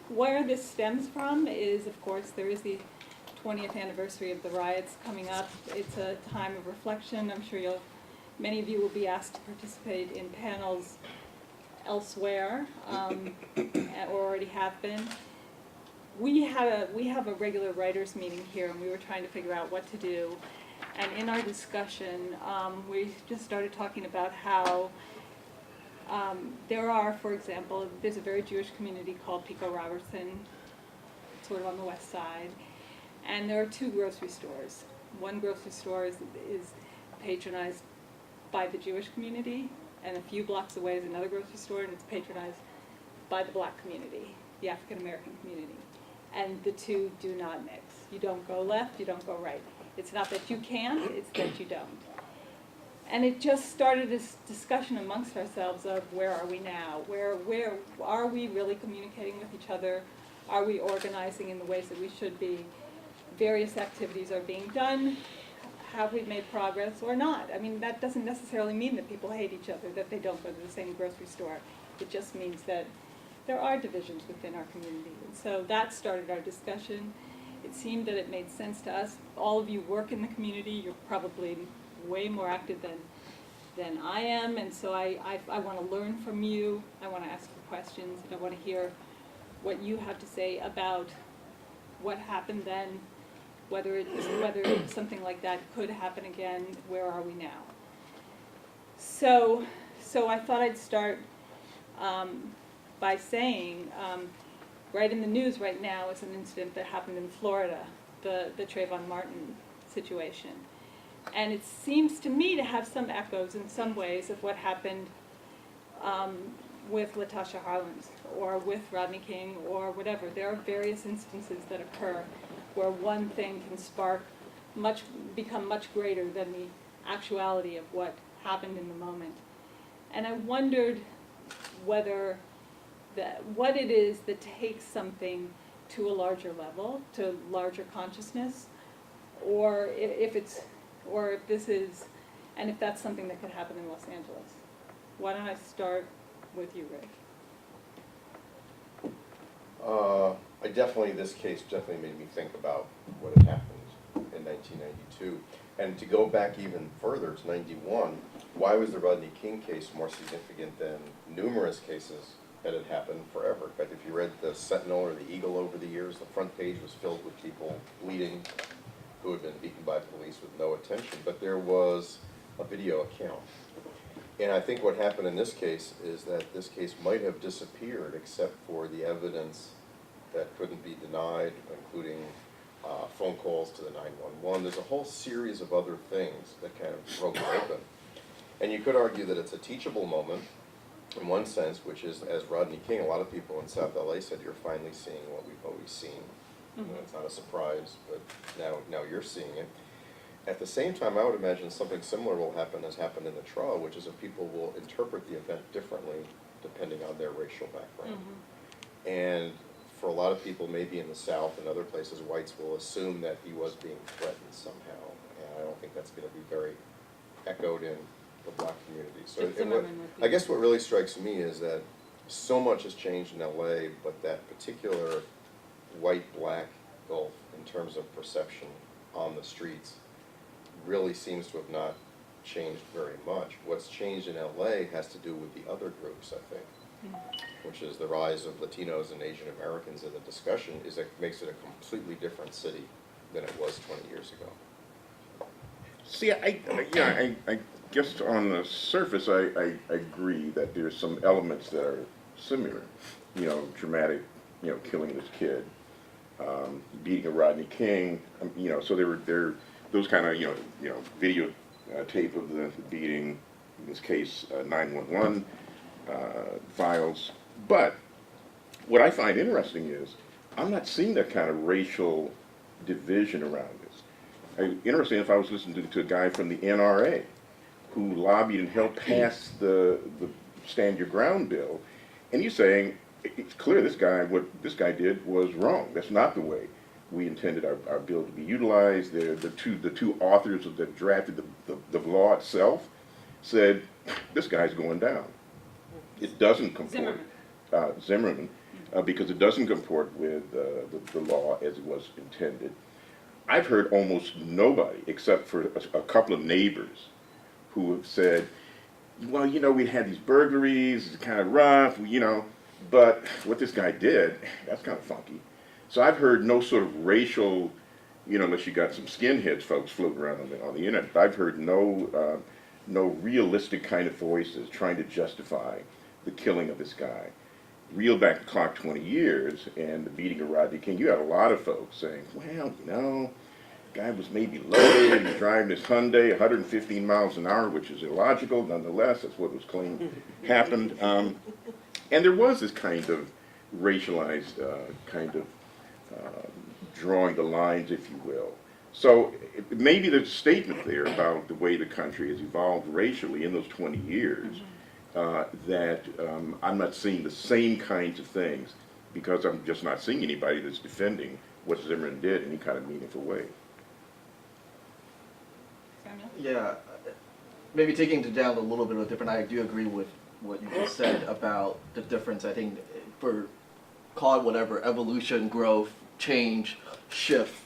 where this stems from is, of course, there is the 20th anniversary of the riots coming up. It's a time of reflection. I'm sure many of you will be asked to participate in panels elsewhere, or already have been. We have a regular writers meeting here, and we were trying to figure out what to do. And in our discussion, we just started talking about how there are, for example, there's a very Jewish community called Pico Robertson, sort of on the west side, and there are two grocery stores. One grocery store is patronized by the Jewish community, and a few blocks away is another grocery store, and it's patronized by the black community, the African American community. And the two do not mix. You don't go left, you don't go right. It's not that you can't, it's that you don't. And it just started this discussion amongst ourselves of where are we now? Where are we really communicating with each other? Are we organizing in the ways that we should be? Various activities are being done. Have we made progress or not? I mean, that doesn't necessarily mean that people hate each other, that they don't go to the same grocery store. It just means that there are divisions within our community. And so that started our discussion. It seemed that it made sense to us. All of you work in the community. You're probably way more active than I am. And so I want to learn from you. I want to ask you questions. And I want to hear what you have to say about what happened then, whether something like that could happen again. Where are we now? So I thought I'd start by saying, right in the news right now is an incident that happened in Florida, the Trayvon Martin situation. And it seems to me to have some echoes in some ways of what happened with Latasha Harlins or with Rodney King or whatever. There are various instances that occur where one thing can become much greater than the actuality of what happened in the moment. And I wondered whether what it is that takes something to a larger level, to larger consciousness, or if this is, and if that's something that could happen in Los Angeles. Why don't I start with you, Rick? This case definitely made me think about what had happened in 1992. And to go back even further to 91, why was the Rodney King case more significant than numerous cases that had happened forever? In fact, if you read the Sentinel or the Eagle over the years, the front page was filled with people bleeding who had been beaten by police with no attention. But there was a video account. And I think what happened in this case is that this case might have disappeared except for the evidence that couldn't be denied, including phone calls to the 911. There's a whole series of other things that kind of broke it open. And you could argue that it's a teachable moment in one sense, which is, as Rodney King, a lot of people in South LA said, you're finally seeing what we've always seen. Mm-hmm. It's not a surprise, but now you're seeing it. At the same time, I would imagine something similar will happen as happened in the trial, which is that people will interpret the event differently depending on their racial background. Mm-hmm. And for a lot of people, maybe in the South and other places, whites will assume that he was being threatened somehow. And I don't think that's going to be very echoed in the black community. So I guess what really strikes me is that so much has changed in LA, but that particular white-black gulf in terms of perception on the streets really seems to have not changed very much. What's changed in LA has to do with the other groups, I think, which is the rise of Latinos and Asian Americans in the discussion makes it a completely different city than it was 20 years ago. See, I guess on the surface, I agree that there's some elements that are similar. Dramatic, killing this kid, beating a Rodney King. So there were those kind of video tape of the beating. In this case, 911 files. But what I find interesting is I'm not seeing that kind of racial division around this. Interesting if I was listening to a guy from the NRA who lobbied and helped pass the Stand Your Ground bill, and he's saying it's clear what this guy did was wrong. That's not the way we intended our bill to be utilized. The two authors that drafted the law itself said this guy's going down. It doesn't comport. Zimmerman because it doesn't comport with the law as it was intended. I've heard almost nobody, except for a couple of neighbors, who have said, well, you know, we had these burglaries, it's kind of rough, you know, but what this guy did, that's kind of funky. So I've heard no sort of racial, you know, unless you got some skinheads folks floating around on the internet, but I've heard no realistic kind of voices trying to justify the killing of this guy. Reel back the clock 20 years and the beating of Rodney King, you had a lot of folks saying, well, you know, the guy was maybe loaded, he was driving his Hyundai 115 miles an hour, which is illogical. Nonetheless, that's what was claimed happened. And there was this kind of racialized drawing the lines, if you will. So maybe there's a statement there about the way the country has evolved racially in those 20 years. That I'm not seeing the same kinds of things because I'm just not seeing anybody that's defending what Zimmerman did in any kind of meaningful way. Samuel? Yeah, maybe taking it down a little bit of a different, I do agree with what you just said about the difference. I think for, call it whatever, evolution, growth, change, shift.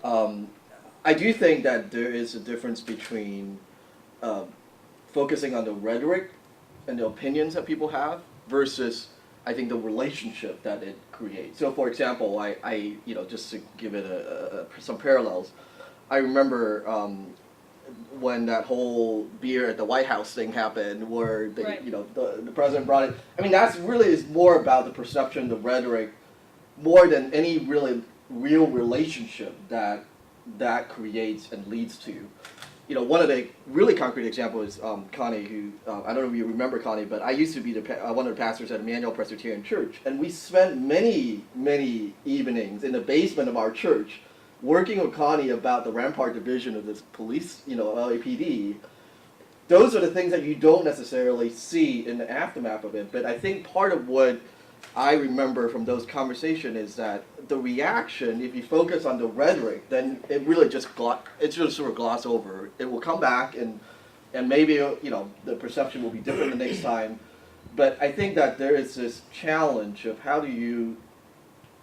I do think that there is a difference between focusing on the rhetoric and the opinions that people have versus, I think, the relationship that it creates. So, for example, I you know, just to give it some parallels, I remember when that whole beer at the White House thing happened, where they, Right. you know, the president brought it. I mean, that's really is more about the perception, the rhetoric, more than any really real relationship that creates and leads to. You know, one of the really concrete examples is Connie, who, I don't know if you remember Connie, but I used to be one of the pastors at Emmanuel Presbyterian Church, and we spent many, many evenings in the basement of our church working with Connie about the Rampart Division of this police, you know, LAPD. Those are the things that you don't necessarily see in the aftermath of it, but I think part of what I remember from those conversations is that the reaction, if you focus on the rhetoric, then it really just sort of gloss over. It will come back and maybe, you know, the perception will be different the next time. But I think that there is this challenge of how do you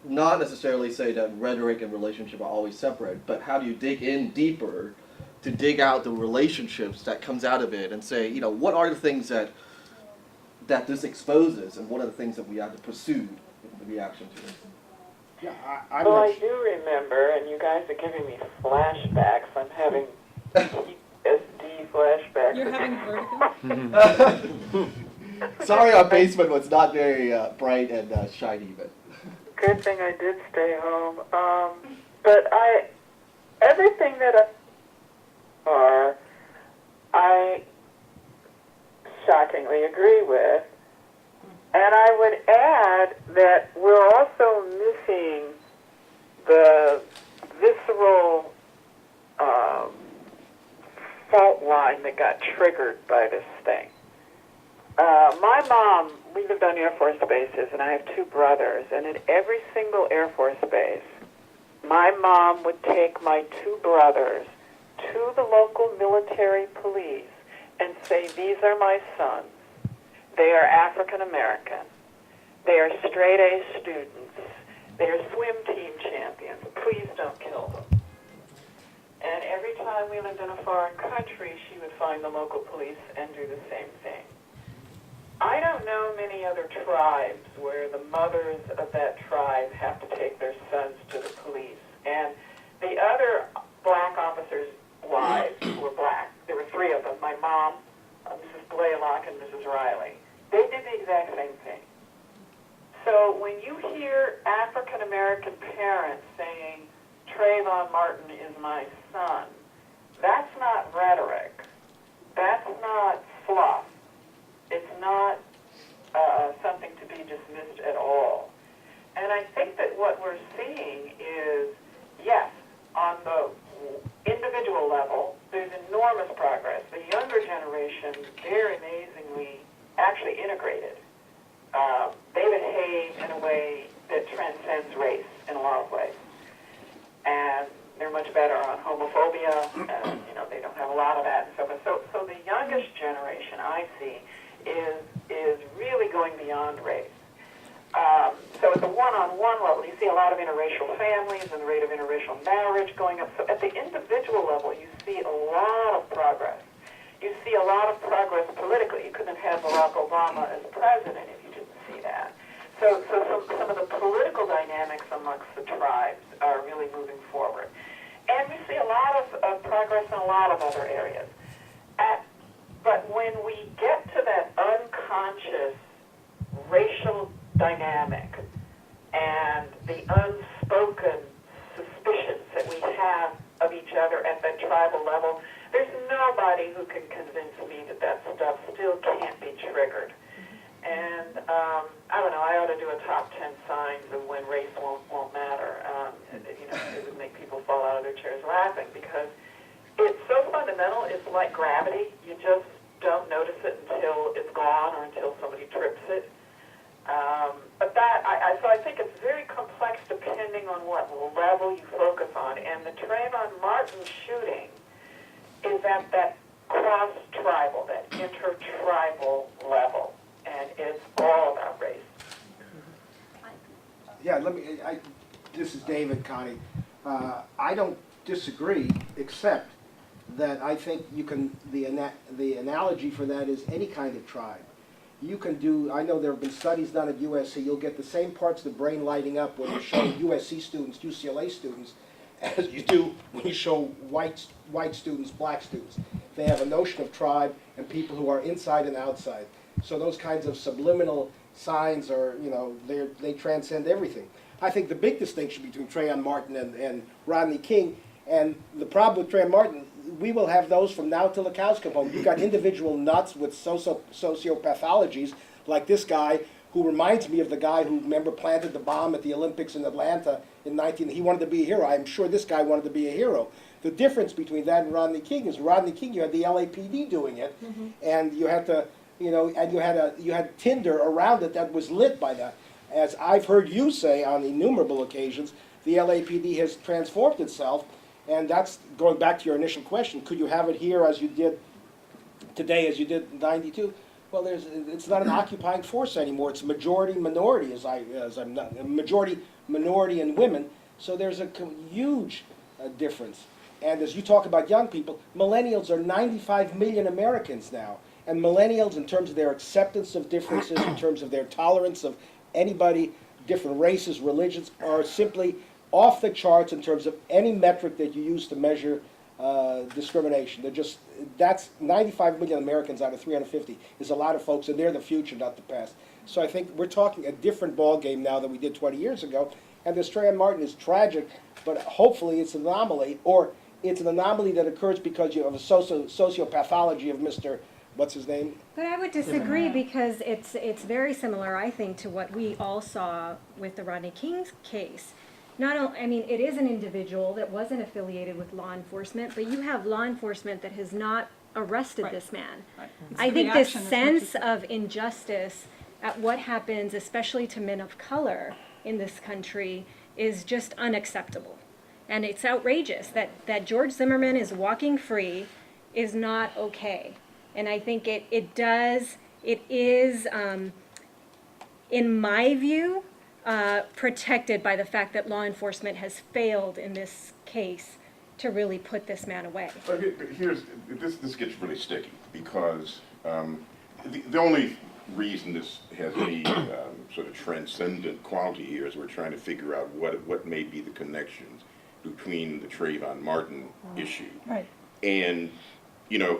not necessarily say that rhetoric and relationship are always separate, but how do you dig in deeper to dig out the relationships that comes out of it and say, you know, what are the things that this exposes, and what are the things that we have to pursue in the reaction to it? Yeah, I'm Well, not I do remember, and you guys are giving me flashbacks. I'm having PTSD flashbacks. You're having vertigo? Sorry, our basement was not very bright and shiny, but Good thing I did stay home. But everything that I shockingly agree with. And I would add that we're also missing the visceral fault line that got triggered by this thing. My mom, we lived on Air Force bases, and I have two brothers, and at every single Air Force base, my mom would take my two brothers to the local military police and say, these are my sons. They are African American. They are straight A students. They are swim team champions. Please don't kill them. And every time we lived in a foreign country, she would find the local police and do the same thing. I don't know many other tribes where the mothers of that tribe have to take their sons to the police. And the other black officers' wives who were black, there were three of them, my mom, Mrs. Blaylock, and Mrs. Riley. They did the exact same thing. So when you hear African American parents saying, Trayvon Martin is my son, that's not rhetoric. That's not fluff. It's not something to be dismissed at all. And I think that what we're seeing is, yes, on the individual level, there's enormous progress. The younger generation, they're amazingly actually integrated. They behave in a way that transcends race in a lot of ways. And they're much better on homophobia, and, you know, they don't have a lot of that and so forth. So the youngest generation I see is really going beyond race. at the one-on-one level, you see a lot of interracial families and the rate of interracial marriage going up. So at the individual level, you see a lot of progress. You see a lot of progress politically. You couldn't have had Barack Obama as president if you didn't see that. So some of the political dynamics amongst the tribes are really moving forward. And we see a lot of progress in a lot of other areas. But when we get to that unconscious racial dynamic and the unspoken suspicions that we have of each other at that tribal level, there's nobody who can convince me that that stuff still can't be triggered. And I don't know, I ought to do a top 10 signs of when race won't matter. It would make people fall out of their chairs laughing because it's so fundamental. It's like gravity. You just don't notice it until it's gone or until somebody trips it. But so I think it's very complex depending on what level you focus on. And the Trayvon Martin shooting is at that cross-tribal, that inter-tribal level. And it's all about race. Yeah, this is David, Connie. I don't disagree, except that I think you can, the analogy for that is any kind of tribe. You can do, I know there have been studies done at USC, you'll get the same parts of the brain lighting up when you show USC students, UCLA students, as you do when you show white students, black students. They have a notion of tribe and people who are inside and outside. So those kinds of subliminal signs are, they transcend everything. I think the big distinction between Trayvon Martin and Rodney King, and the problem with Trayvon Martin, we will have those from now till the cows come home. You've got individual nuts with sociopathologies, like this guy, who reminds me of the guy who, remember, planted the bomb at the Olympics in Atlanta in he wanted to be a hero. I'm sure this guy wanted to be a hero. The difference between that and Rodney King is Rodney King, you had the LAPD doing it, and you had to, and you had tinder around it that was lit by that. As I've heard you say on innumerable occasions, the LAPD has transformed itself, and that's going back to your initial question. Could you have it here as you did today, as you did in '92? Well, it's not an occupying force anymore. It's majority minority, majority minority and women. So there's a huge difference. And as you talk about young people, millennials are 95 million Americans now. And millennials, in terms of their acceptance of differences, in terms of their tolerance of anybody, different races, religions, are simply off the charts in terms of any metric that you use to measure discrimination. That's 95 million Americans out of 350 is a lot of folks, and they're the future, not the past. So I think we're talking a different ball game now than we did 20 years ago. And this Trayvon Martin is tragic, but hopefully it's an anomaly, or it's an anomaly that occurs because you have a sociopathology of Mr. What's his name? But I would disagree because it's very similar, I think, to what we all saw with the Rodney King case. It is an individual that wasn't affiliated with law enforcement, but you have law enforcement that has not arrested this man. Right. I think this sense of injustice at what happens, especially to men of color in this country, is just unacceptable. And it's outrageous that George Zimmerman is walking free is not okay. And I think it is, in my view, protected by the fact that law enforcement has failed in this case to really put this man away. But this gets really sticky because the only reason this has any sort of transcendent quality here is we're trying to figure out what may be the connections between the Trayvon Martin issue and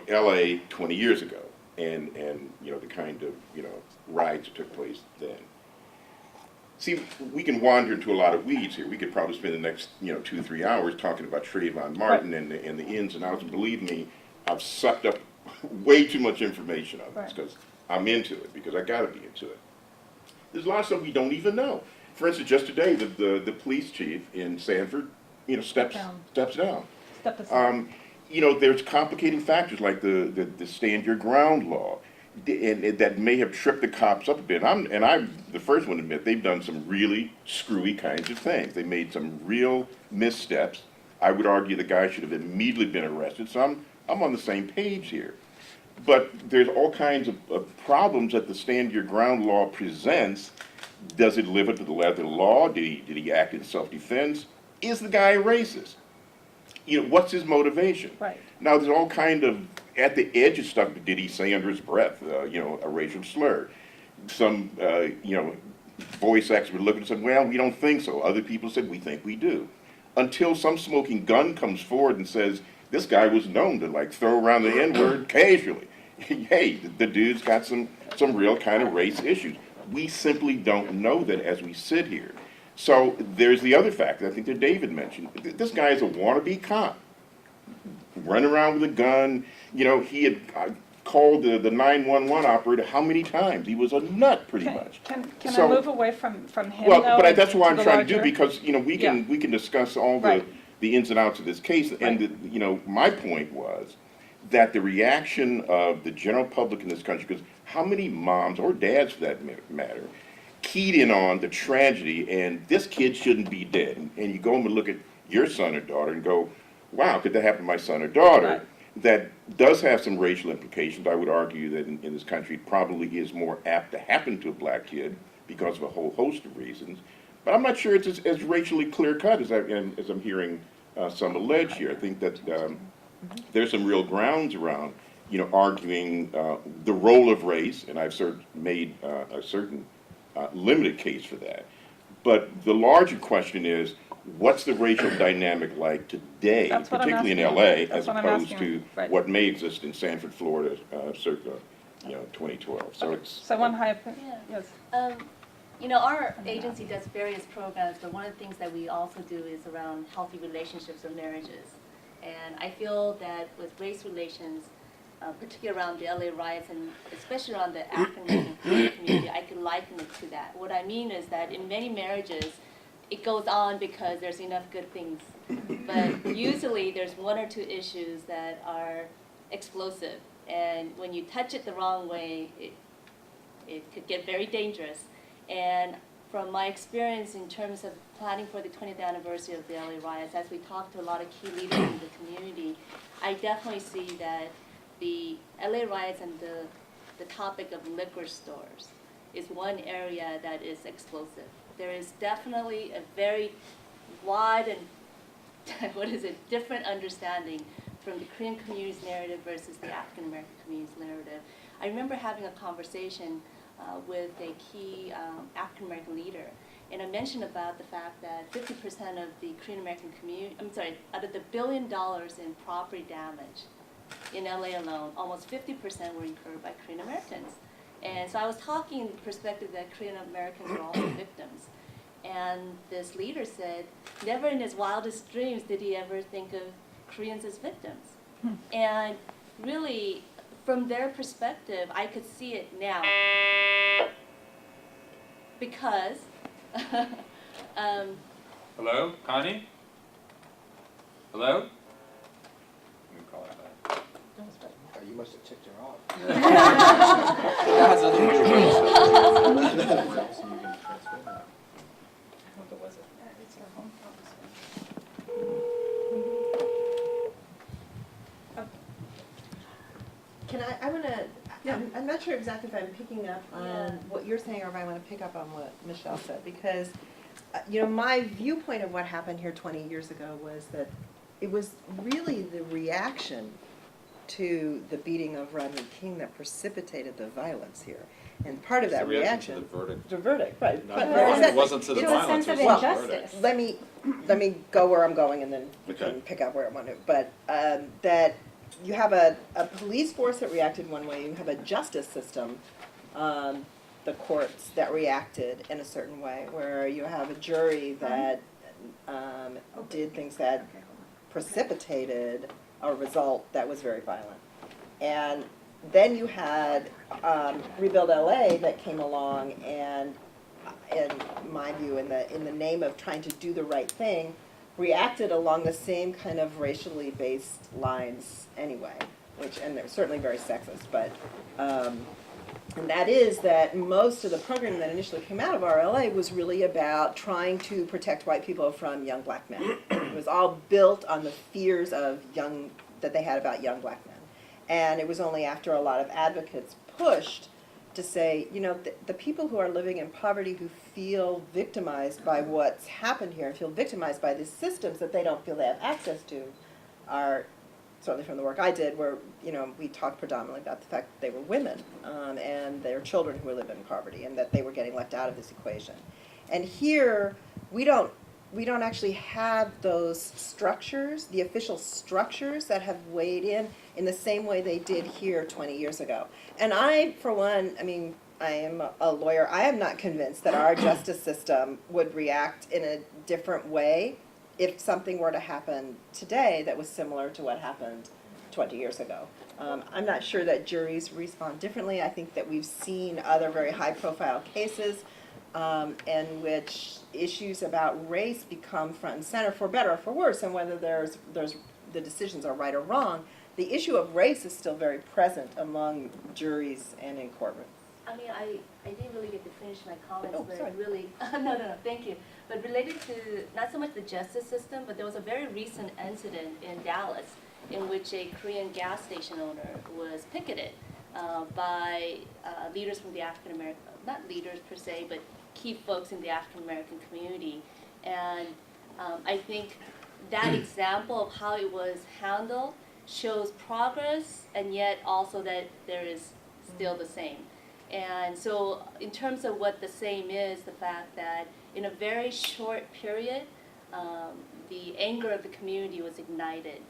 L.A. 20 years ago and the kind of riots that took place then. See, we can wander into a lot of weeds here. We could probably spend the next 2-3 hours talking about Trayvon Martin and the ins and outs. And believe me, I've sucked up way too much information on this because I'm into it, because I got to be into it. There's a lot of stuff we don't even know. For instance, just today, the police chief in Sanford, steps down. Step aside. There's complicating factors like the stand your ground law, and that may have tripped the cops up a bit. I'm the first one to admit they've done some really screwy kinds of things. They made some real missteps. I would argue the guy should have immediately been arrested. So I'm on the same page here. But there's all kinds of problems that the stand your ground law presents Does it live up to the letter of the law? Did he act in self-defense? Is the guy a racist? You know, what's his motivation? Right. Now, there's all kind of at the edge of stuff. Did he say under his breath, you know, a racial slur? Some, you know, voice expert looked and said, well, we don't think so. Other people said, we think we do. Until some smoking gun comes forward and says, this guy was known to like throw around the N-word casually. Hey, the dude's got some real kind of race issues. We simply don't know that as we sit here. So there's the other fact that I think that David mentioned. This guy is a wannabe cop. Running around with a gun. You know, he had called the 911 operator how many times? He was a nut, pretty much. Can So- I move away from him, Well, though, but that's what I'm the trying to do, larger- because, you know, we can discuss all Right. the ins and outs of this case. And, you know, my point was that the reaction of the general public in this country, because how many moms, or dads for that matter, keyed in on the tragedy and this kid shouldn't be dead. And you go home and look at your son or daughter and go, wow, could that happen to my son or daughter? Right. That does have some racial implications. I would argue that in this country it probably is more apt to happen to a black kid because of a whole host of reasons. But I'm not sure it's as racially clear-cut as I'm hearing some allege here. I think that there's some real grounds around, you know, arguing the role of race, and I've made a certain limited case for that. But the larger question is, what's the racial dynamic like today, That's what I'm particularly in asking. LA, That's as what I'm opposed asking. to Right. what may exist in Sanford, Florida, circa, you know, 2012. So Okay. it's So one high, Yeah. yes. You know, our agency does various programs, but one of the things that we also do is around healthy relationships or marriages. And I feel that with race relations, particularly around the LA riots and especially around the African American community, I can liken it to that. What I mean is that in many marriages, it goes on because there's enough good things. But usually there's one or two issues that are explosive. And when you touch it the wrong way, it could get very dangerous. And from my experience in terms of planning for the 20th anniversary of the LA riots, as we talk to a lot of key leaders in the community, I definitely see that the LA riots and the topic of liquor stores is one area that is explosive. There is definitely a very wide and different understanding from the Korean community's narrative versus the African American community's narrative. I remember having a conversation with a key African American leader, and I mentioned about the fact that 50% of the Korean American community, out of the $1 billion in property damage in LA alone, almost 50% were incurred by Korean Americans. And so I was talking in the perspective that Korean Americans were also victims. And this leader said, never in his wildest dreams did he ever think of Koreans as victims. And really, from their perspective, I could see it now. Because, Hello, Connie? Hello? Let me call her back. Oh, you must have ticked her off. That has nothing to do with race. What was it? It's our home office. Can I want to, I'm not sure exactly if I'm picking up on Yeah. what you're saying or if I want to pick up on what Michelle said, because, you know, my viewpoint of what happened here 20 years ago was that it was really the reaction to the beating of Rodney King that precipitated the violence here. And part of that reaction. To the verdict. The verdict, right. Not- But- it wasn't to the It was a violence, sense it of was the injustice. verdict. let me go where I'm going and then we Okay. can pick up where I want to. But that you have a police force that reacted one way, you have a justice system, the courts that reacted in a certain way, where you have a jury that did things that precipitated a result that was very violent. And then you had Rebuild LA that came along and, in my view, in the name of trying to do the right thing, reacted along the same kind of racially based lines anyway, and they're certainly very sexist, but, and that is that most of the programming that initially came out of RLA was really about trying to protect white people from young black men. It was all built on the fears of that they had about young black men. And it was only after a lot of advocates pushed to say, you know, the people who are living in poverty, who feel victimized by what's happened here, and feel victimized by these systems that they don't feel they have access to, are, certainly from the work I did, where, you know, we talked predominantly about the fact that they were women, and their children who were living in poverty, and that they were getting left out of this equation. And here, we don't actually have those structures, the official structures that have weighed in the same way they did here 20 years ago. And I, for one, I mean, I am a lawyer, I am not convinced that our justice system would react in a different way if something were to happen today that was similar to what happened 20 years ago. I'm not sure that juries respond differently. I think that we've seen other very high-profile cases in which issues about race become front and center, for better or for worse, and whether there's the decisions are right or wrong. The issue of race is still very present among juries and in courtrooms. I mean, I didn't really get to finish my comments, Oh, but sorry. really, no, thank you. But related to not so much the justice system, but there was a very recent incident in Dallas in which a Korean gas station owner was picketed by leaders from the African American, not leaders per se, but key folks in the African American community. And I think that example of how it was handled shows progress, and yet also that there is still the same. And so in terms of what the same is, the fact that in a very short period, the anger of the community was ignited.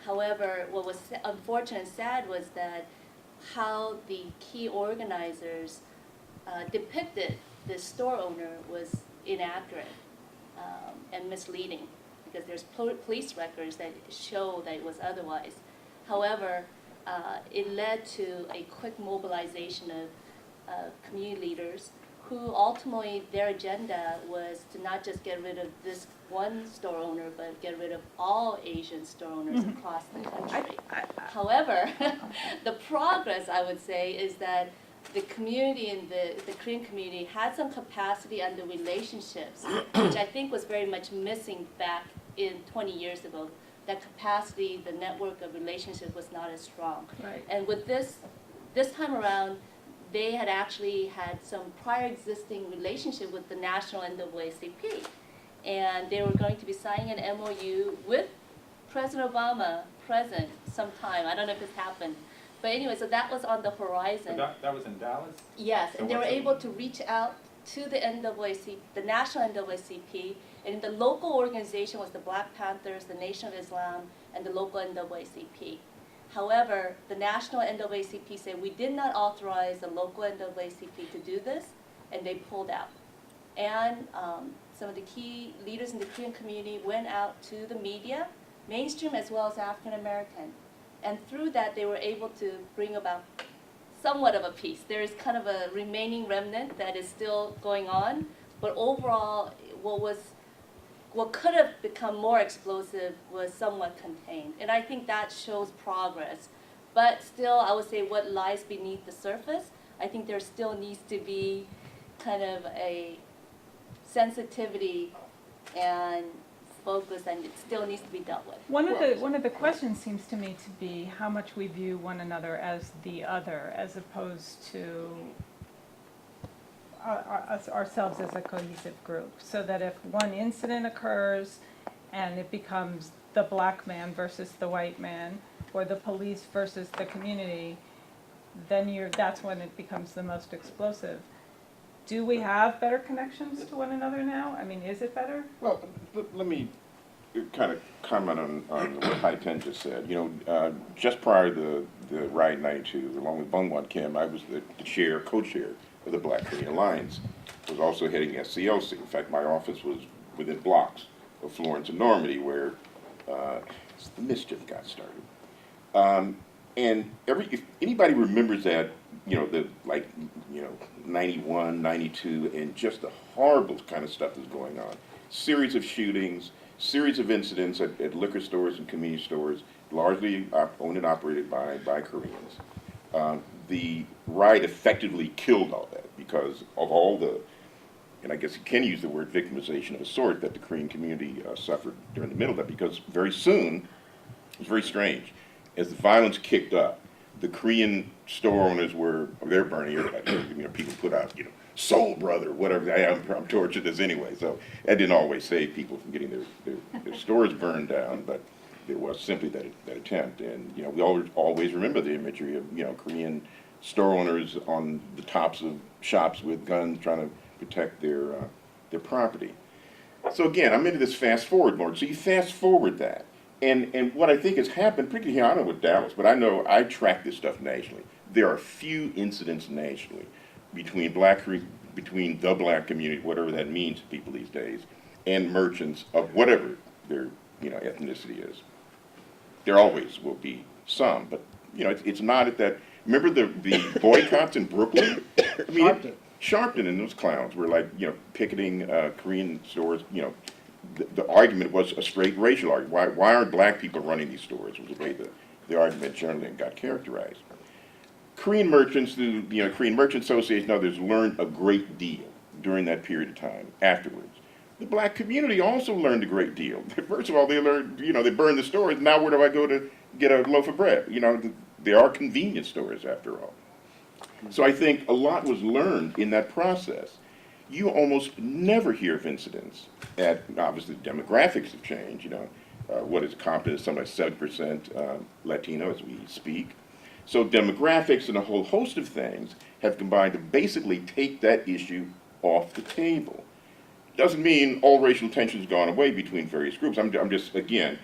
However, what was unfortunate and sad was that how the key organizers depicted the store owner was inaccurate and misleading, because there's police records that show that it was otherwise. However, it led to a quick mobilization of community leaders who ultimately their agenda was to not just get rid of this one store owner, but get rid of all Asian store owners across the country. However, the progress, I would say, is that the community and the Korean community had some capacity and the relationships, which I think was very much missing back in 20 years ago. That capacity, the network of relationships was not as strong. Right. And with this time around, they had actually had some prior existing relationship with the national NAACP. And they were going to be signing an MOU with President Obama present sometime. I don't know if this happened. But anyway, so that was on the horizon. That was in Dallas? Yes, So and they were what's it- able to reach out to the NAACP, the national NAACP, and the local organization was the Black Panthers, the Nation of Islam, and the local NAACP. However, the national NAACP said we did not authorize the local NAACP to do this, and they pulled out. And some of the key leaders in the Korean community went out to the media, mainstream as well as African American. And through that, they were able to bring about somewhat of a peace. There is kind of a remaining remnant that is still going on, but overall, what could have become more explosive was somewhat contained. And I think that shows progress. But still, I would say what lies beneath the surface, I think there still needs to be kind of a sensitivity and focus, and it still needs to be dealt with. One of the questions seems to me to be how much we view one another as the other, as opposed to ourselves as a cohesive group. So that if one incident occurs and it becomes the black man versus the white man, or the police versus the community, then that's when it becomes the most explosive. Do we have better connections to one another now? I mean, is it better? Well, let me kind of comment on what Hai-Ten just said. You know, just prior to the Riot in '92, along with Bungwon Kim, I was the co-chair of the Black Korean Alliance. I was also heading SCLC. In fact, my office was within blocks of Florence and Normandy, where the mischief got started. And if anybody remembers that, you know, 91, 92, and just the horrible kind of stuff that's going on. Series of shootings, series of incidents at liquor stores and convenience stores, largely owned and operated by Koreans. The riot effectively killed all that because of all the, and I guess you can use the word victimization of a sort, that the Korean community suffered during the middle of that, because very soon, it was very strange, as the violence kicked up, the Korean store owners they're burning everybody. People put out, Soul Brother, whatever. I'm tortured as anyway. So that didn't always save people from getting their stores burned down, but there was simply that attempt. And, we always remember the imagery of, Korean store owners on the tops of shops with guns trying to protect their property. So again, I'm into this fast forward mode. So you fast forward that. And what I think has happened, particularly here, I don't know with Dallas, but I know I track this stuff nationally. There are few incidents nationally between the black community, whatever that means to people these days, and merchants of whatever their ethnicity is. There always will be some, but it's not at that. Remember the boycotts in Brooklyn? I mean, Sharpton and those clowns were like picketing Korean stores. The argument was a straight racial argument. Why aren't black people running these stores? Was the way the argument generally got characterized. Korean merchants, the Korean Merchant Association, and others learned a great deal during that period of time afterwards. The black community also learned a great deal. First of all, they learned, they burned the stores. Now where do I go to get a loaf of bread? There are convenience stores after all. So I think a lot was learned in that process. You almost never hear of incidents obviously demographics have changed, what is competent is something like 7% Latino as we speak. So demographics and a whole host of things have combined to basically take that issue off the table. Doesn't mean all racial tension has gone away between various groups. I'm just, again,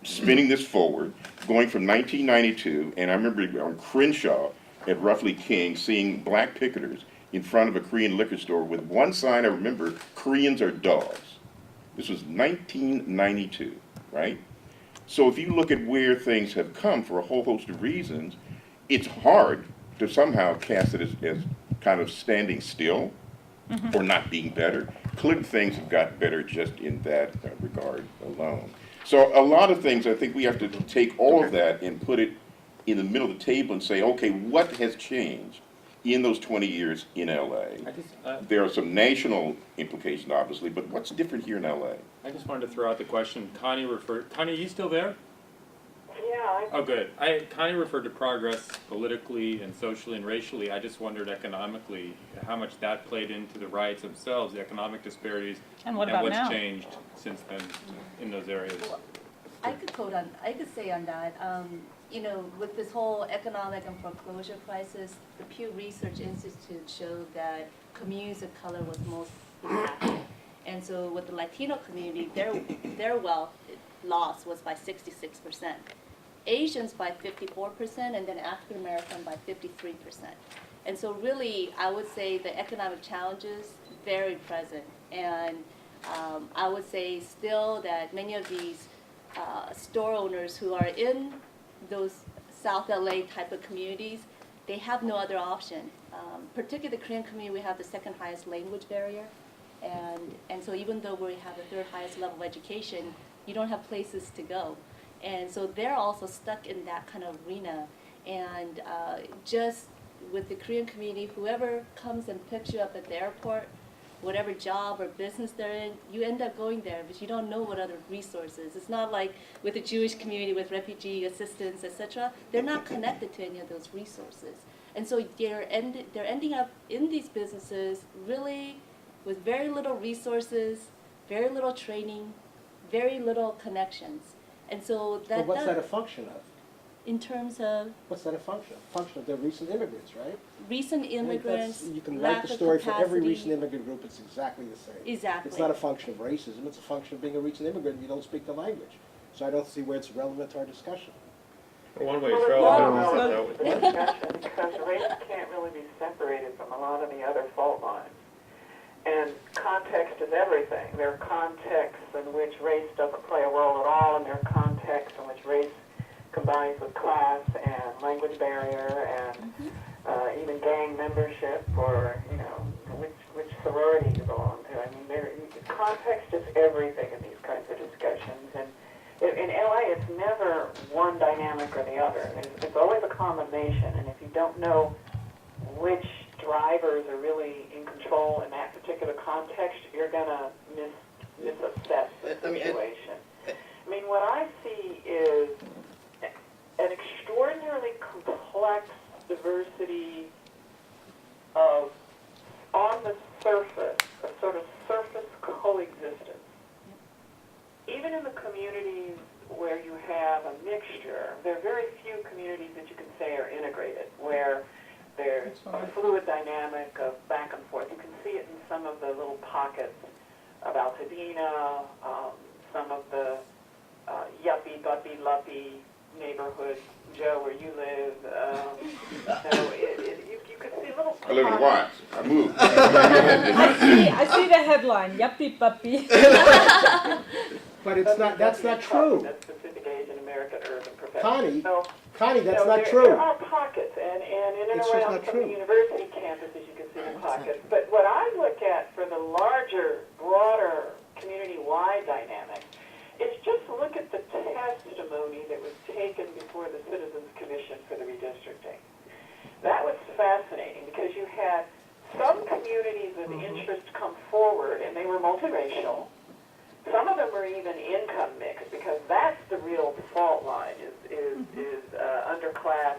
spinning this forward, going from 1992, and I remember on Crenshaw at Rodney King seeing black picketers in front of a Korean liquor store with one sign, I remember, Koreans are dogs. This was 1992, right? So if you look at where things have come for a whole host of reasons, it's hard to somehow cast it as kind of standing still or not being better. Clearly things have got better just in that regard alone. So a lot of things, I think we have to take all of that and put it in the middle of the table and say, okay, what has changed in those 20 years in LA? There are some national implications, obviously, but what's different here in LA? I just wanted to throw out the question. Connie, are you still there? Yeah. Oh, good. Connie referred to progress politically and socially and racially. I just wondered economically how much that played into the riots themselves, the economic disparities, And what about what's now? changed since then in those areas. Well, I could say on that, with this whole economic and foreclosure crisis, the Pew Research Institute showed that communities of color was most impacted. And so with the Latino community, their wealth loss was by 66%. Asians by 54%, and then African American by 53%. And so really, I would say the economic challenges very present. And I would say still that many of these store owners who are in those South LA type of communities, they have no other option. Particularly the Korean community, we have the second highest language barrier. And so even though we have the third highest level of education, you don't have places to go. And so they're also stuck in that kind of arena. And just with the Korean community, whoever comes and picks you up at the airport, whatever job or business they're in, you end up going there, but you don't know what other resources. It's not like with the Jewish community with refugee assistance, etc. They're not connected to any of those resources. And so they're ending up in these businesses really with very little resources, very little training, very little connections. And so that But what's that a function of? in terms of What's that a function? Function of the recent immigrants, right? recent I think immigrants, you can lack write the of story for every capacity. recent immigrant group, it's exactly the same. Exactly. It's not a function of racism, it's a function of being a recent immigrant and you don't speak the language. So I don't see where it's relevant to our discussion. One way Well, it's it's not relevant relevant is to the discussion because race can't really be separated from a lot of the other fault lines. And context is everything. There are contexts in which race doesn't play a role at all, and there are contexts in which race combines with class and language barrier and even gang membership or, which sorority you belong to. I mean, context is everything in these kinds of discussions. And in LA, it's never one dynamic or the other. It's always a combination, and if you don't know which drivers are really in control in that particular context, you're going to misassess the situation. I mean, what I see is an extraordinary extraordinarily complex diversity of, on the surface, a sort of surface coexistence. Even in the communities where you have a mixture, there are very few communities that you can say are integrated, where there's a fluid dynamic of back and forth. You can see it in some of the little pockets of Altadena, some of the yuppie, buppy, luppy neighborhoods, Joe, where you live. You could see little I live in Watts. I moved. I see the headline, yuppie puppy. But it's not, that's not true. That's Pacific Asian American urban profession. Connie, So, Connie, that's not there true. are pockets, and in and It's just around not some of true. the university campuses, you can see the pockets. But what I look at for the larger, broader, community-wide dynamic is just look at the testimony that was taken before the Citizens Commission for the redistricting. That was fascinating because you had some communities of interest come forward, and they were multiracial. Some of them were even income mixed, because that's the real fault line, is underclass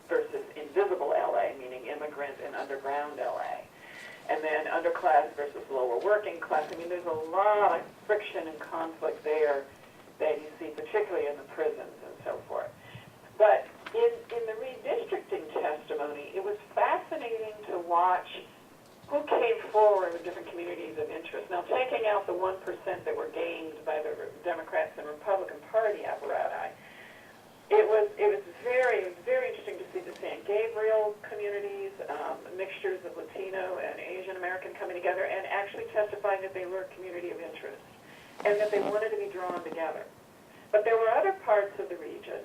versus invisible LA, meaning immigrant and underground LA. And then underclass versus lower working class. I mean, there's a lot of friction and conflict there that you see, particularly in the prisons and so forth. But in the redistricting testimony, it was fascinating to watch who came forward with different communities of interest. Now, taking out the 1% that were gained by the Democrats and Republican Party apparatus, it was very interesting to see the San Gabriel communities, mixtures of Latino and Asian American coming together and actually testifying that they were a community of interest and that they wanted to be drawn together. But there were other parts of the region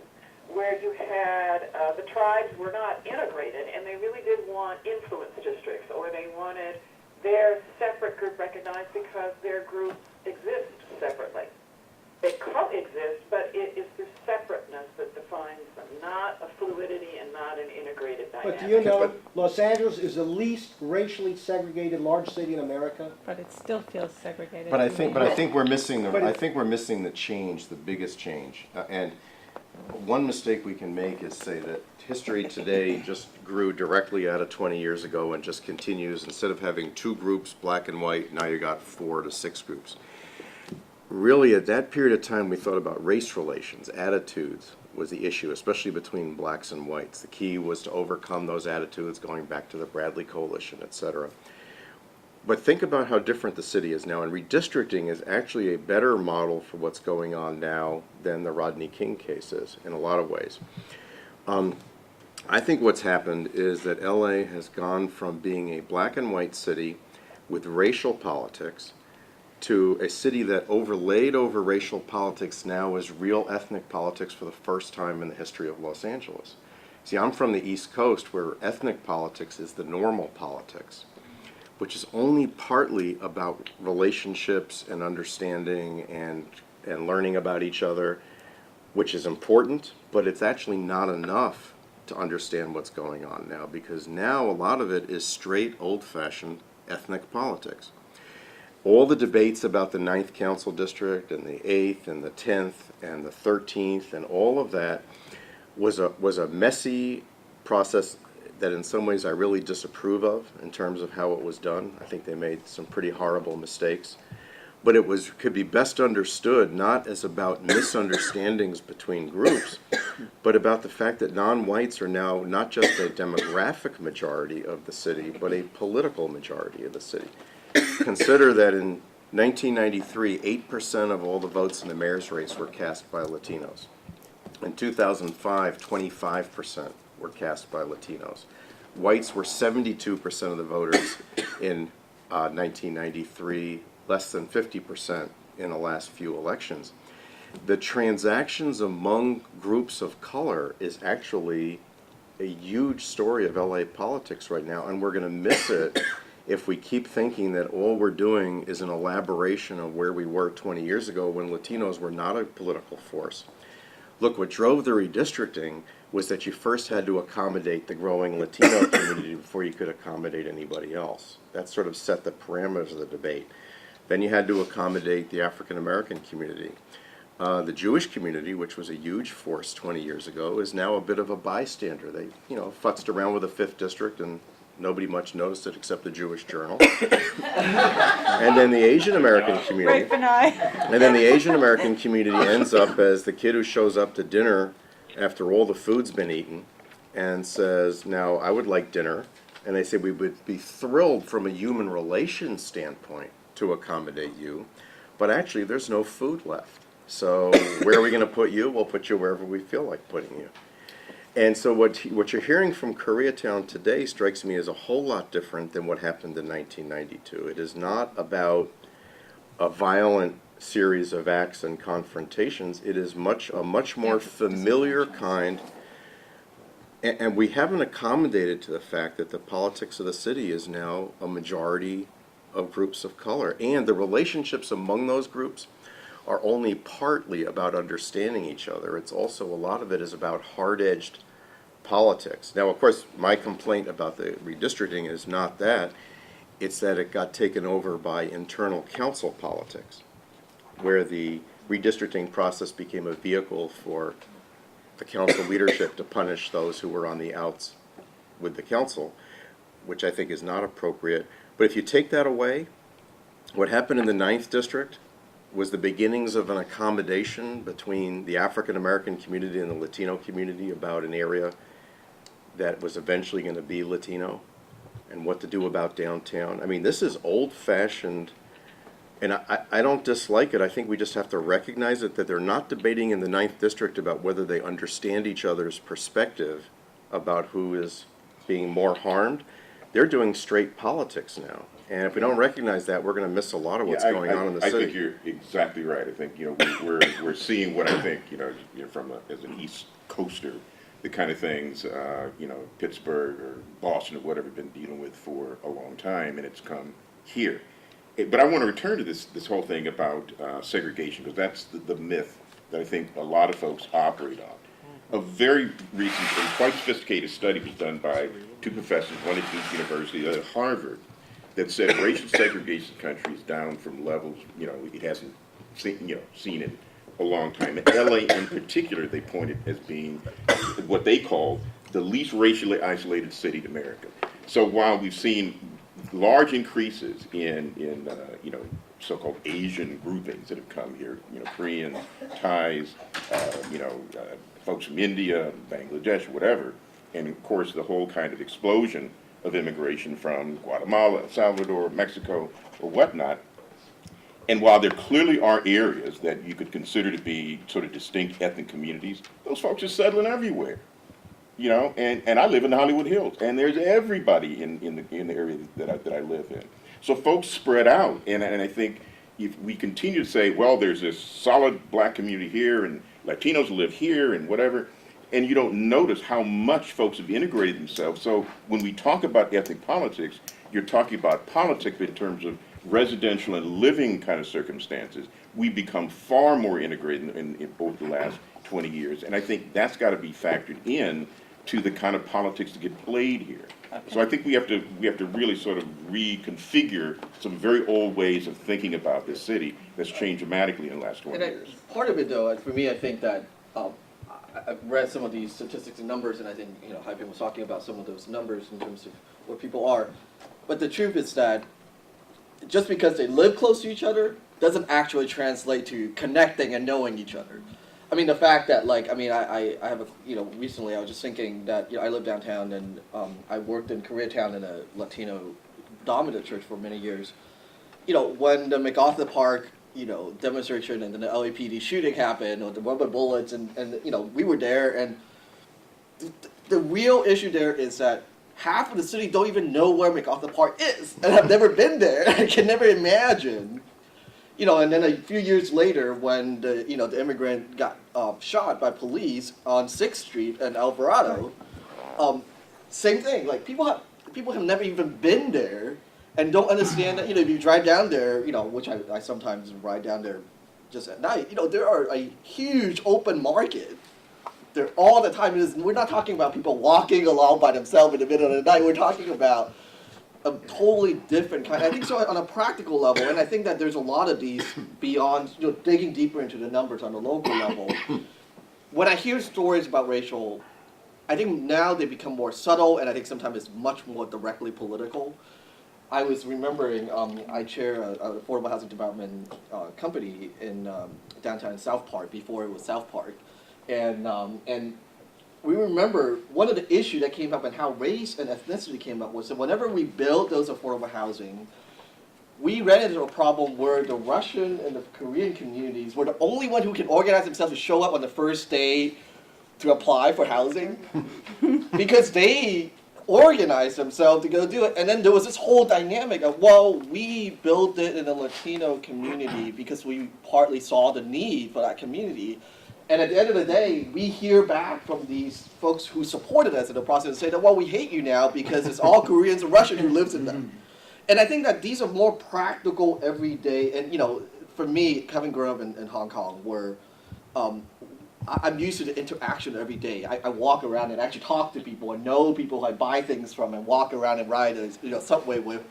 where you had the tribes were not integrated, and they really did want influence districts, or they wanted their separate group recognized because their groups exist separately. They coexist, but it is the separateness that defines them, not a fluidity and not an integrated dynamic. But do you know, Los Angeles is the least racially segregated large city in America? But it still feels segregated. But I to think, me. we're missing But I think we're missing the change, the biggest change. And one mistake we can make is say that history today just grew directly out of 20 years ago and just continues. Instead of having two groups, black and white, now you got 4 to 6 groups. Really, at that period of time, we thought about race relations, attitudes was the issue, especially between blacks and whites. The key was to overcome those attitudes, going back to the Bradley Coalition, etc. But think about how different the city is now, and redistricting is actually a better model for what's going on now than the Rodney King case is, in a lot of ways. I think what's happened is that LA has gone from being a black and white city with racial politics to a city that overlaid over racial politics now is real ethnic politics for the first time in the history of Los Angeles. See, I'm from the East Coast, where ethnic politics is the normal politics, which is only partly about relationships and understanding and learning about each other, which is important, but it's actually not enough to understand what's going on now, because now a lot of it is straight, old-fashioned ethnic politics. All the debates about the 9th Council District and the 8th and the 10th and the 13th and all of that was a messy process that in some ways I really disapprove of in terms of how it was done. I think they made some pretty horrible mistakes. But it could be best understood not as about misunderstandings between groups, but about the fact that non-whites are now not just a demographic majority of the city, but a political majority of the city. Consider that in 1993, 8% of all the votes in the mayor's race were cast by Latinos. In 2005, 25% were cast by Latinos. Whites were 72% of the voters in 1993, less than 50% in the last few elections. The transactions among groups of color is actually a huge story of LA politics right now, and we're going to miss it if we keep thinking that all we're doing is an elaboration of where we were 20 years ago when Latinos were not a political force. Look, what drove the redistricting was that you first had to accommodate the growing Latino community before you could accommodate anybody else. That sort of set the parameters of the debate. Then you had to accommodate the African American community. The Jewish community, which was a huge force 20 years ago, is now a bit of a bystander. They, futzed around with the 5th District and nobody much noticed it except the Jewish Journal. And then the Asian American community. And then the Asian American community ends up as the kid who shows up to dinner after all the food's been eaten and says, now I would like dinner. And they say we would be thrilled from a human relations standpoint to accommodate you, but actually there's no food left. So where are we going to put you? We'll put you wherever we feel like putting you. And so what you're hearing from Koreatown today strikes me as a whole lot different than what happened in 1992. It is not about a violent series of acts and confrontations. It is a much more familiar kind, and we haven't accommodated to the fact that the politics of the city is now a majority of groups of color, and the relationships among those groups are only partly about understanding each other. It's also, a lot of it is about hard-edged politics. Now, of course, my complaint about the redistricting is not that. It's that it got taken over by internal council politics, where the redistricting process became a vehicle for the council leadership to punish those who were on the outs with the council, which I think is not appropriate. But if you take that away, what happened in the 9th District was the beginnings of an accommodation between the African American community and the Latino community about an area that was eventually going to be Latino and what to do about downtown. I mean, this is old-fashioned, and I don't dislike it. I think we just have to recognize it, that they're not debating in the 9th District about whether they understand each other's perspective about who is being more harmed. They're doing straight politics now. And if we don't recognize that, we're going to miss a lot of what's going on in the city. I think you're exactly right. I think we're seeing what I think from as an East Coaster, the kind of things Pittsburgh or Boston or whatever been dealing with for a long time, and it's come here. But I want to return to this whole thing about segregation, because that's the myth that I think a lot of folks operate on. A very recent and quite sophisticated study was done by 2 professors, one at Duke University, the other at Harvard, that said racial segregation in the country is down from levels, it hasn't seen in a long time. In LA in particular, they pointed as being what they call the least racially isolated city in America. So while we've seen large increases in so-called Asian groupings that have come here, Korean, Thais, folks from India, Bangladesh, whatever, and of course the whole kind of explosion of immigration from Guatemala, El Salvador, Mexico, or whatnot. And while there clearly are areas that you could consider to be sort of distinct ethnic communities, those folks are settling everywhere. And I live in the Hollywood Hills, and there's everybody in the area that I live in. So folks spread out, and I think if we continue to say, well, there's this solid black community here, and Latinos live here, and whatever, and you don't notice how much folks have integrated themselves. So when we talk about ethnic politics, you're talking about politics in terms of residential and living kind of circumstances. We become far more integrated in over the last 20 years, and I think that's got to be factored in to the kind of politics that get played here. Okay. So I think we have to really sort of reconfigure some very old ways of thinking about this city that's changed dramatically in the last 20 years. Part of it, though, for me, I think that I've read some of these statistics and numbers, and I think Hyphen was talking about some of those numbers in terms of where people are. But the truth is that just because they live close to each other doesn't actually translate to connecting and knowing each other. I mean, the fact that, I have recently I was just thinking that, I live downtown, and I worked in Koreatown in a Latino-dominant church for many years. When the MacArthur Park, demonstration and then the LAPD shooting happened, or the rubber bullets, and we were there, and the real issue there is that half of the city don't even know where MacArthur Park is, and have never been there, and can never imagine. And then a few years later, when the immigrant got shot by police on 6th Street in Alvarado, same thing. Like people have never even been there and don't understand that. If you drive down there, which I sometimes ride down there just at night. There are a huge open market there all the time. We're not talking about people walking along by themselves in the middle of the night. We're talking about a totally different kind. I think so on a practical level, and I think that there's a lot of these beyond, digging deeper into the numbers on the local level. When I hear stories about racial, I think now they become more subtle, and I think sometimes it's much more directly political. I was remembering, I chair an affordable housing development company in downtown South Park before it was South Park, and we remember one of the issues that came up and how race and ethnicity came up was that whenever we built those affordable housing, we ran into a problem where the Russian and the Korean communities were the only one who can organize themselves to show up on the first day to apply for housing because they organized themselves to go do it. And then there was this whole dynamic of, well, we built it in the Latino community because we partly saw the need for that community. And at the end of the day, we hear back from these folks who supported us in the process and say that, well, we hate you now because it's all Koreans and Russians who lives in them. And I think that these are more practical, everyday, and for me, having grown up in Hong Kong, where I'm used to the interaction every day. I walk around and actually talk to people and know people I buy things from and walk around and ride a subway with.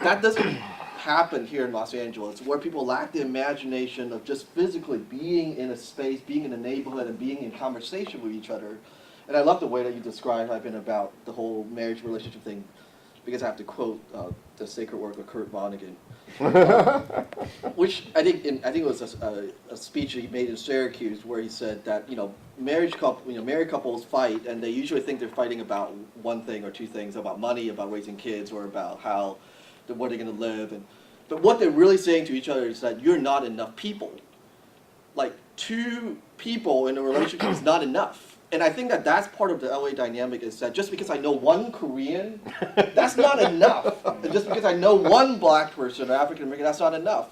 That doesn't happen here in Los Angeles, where people lack the imagination of just physically being in a space, being in a neighborhood, and being in conversation with each other. And I love the way that you describe, Ivan, about the whole marriage relationship thing, because I have to quote the sacred work of Kurt Vonnegut, which I think it was a speech that he made in Syracuse, where he said that married couples fight, and they usually think they're fighting about one thing or two things, about money, about raising kids, or about where they're going to live, but what they're really saying to each other is that you're not enough people. Like, two people in a relationship is not enough. And I think that that's part of the LA dynamic, is that just because I know one Korean, that's not enough. And just because I know one black person or African American, that's not enough.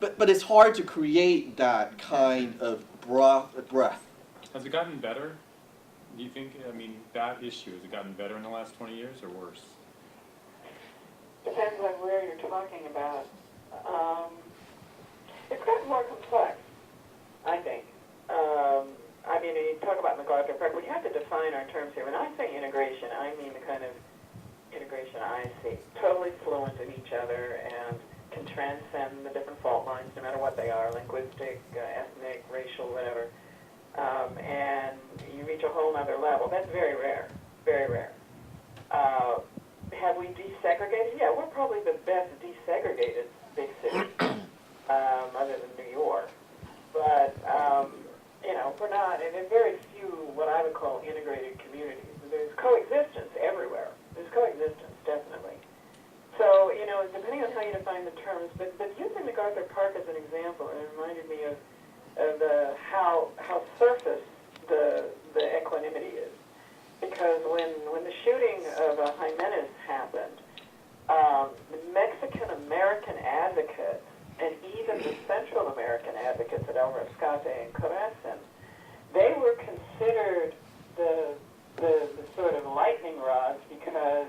But it's hard to create that kind of breath. Has it gotten better? Do you think, that issue, has it gotten better in the last 20 years or worse? Depends on where you're talking about. It's gotten more complex, I think. You talk about MacArthur Park, we have to define our terms here. When I say integration, I mean the kind of integration I see. Totally fluent in each other and can transcend the different fault lines, no matter what they are, linguistic, ethnic, racial, whatever. And you reach a whole other level. That's very rare, very rare. Have we desegregated? Yeah, we're probably the best desegregated big city, other than New York. But, we're not, and in very few what I would call integrated communities. There's coexistence everywhere. There's coexistence, definitely. So, depending on how you define the terms, but using MacArthur Park as an example, it reminded me of how surface the equanimity is. Because when the shooting of Jimenez happened, the Mexican-American advocates and even the Central American advocates at El Rescate and Corazon, they were considered the sort of lightning rods because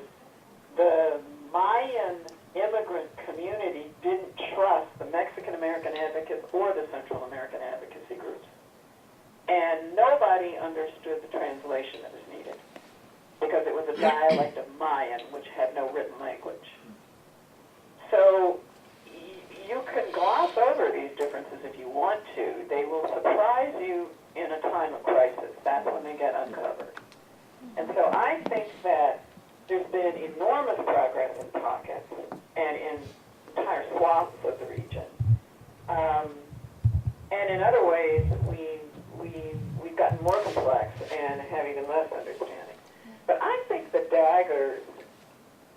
the Mayan immigrant community didn't trust the Mexican-American advocates or the Central American advocacy groups. And nobody understood the translation that was needed because it was a dialect of Mayan, which had no written language. So you can gloss over these differences if you want to. They will surprise you in a time of crisis. That's when they get uncovered. And so I think that there's been enormous progress in pockets and in entire swaths of the region. And in other ways, we've gotten more complex and have even less understanding. But I think the daggers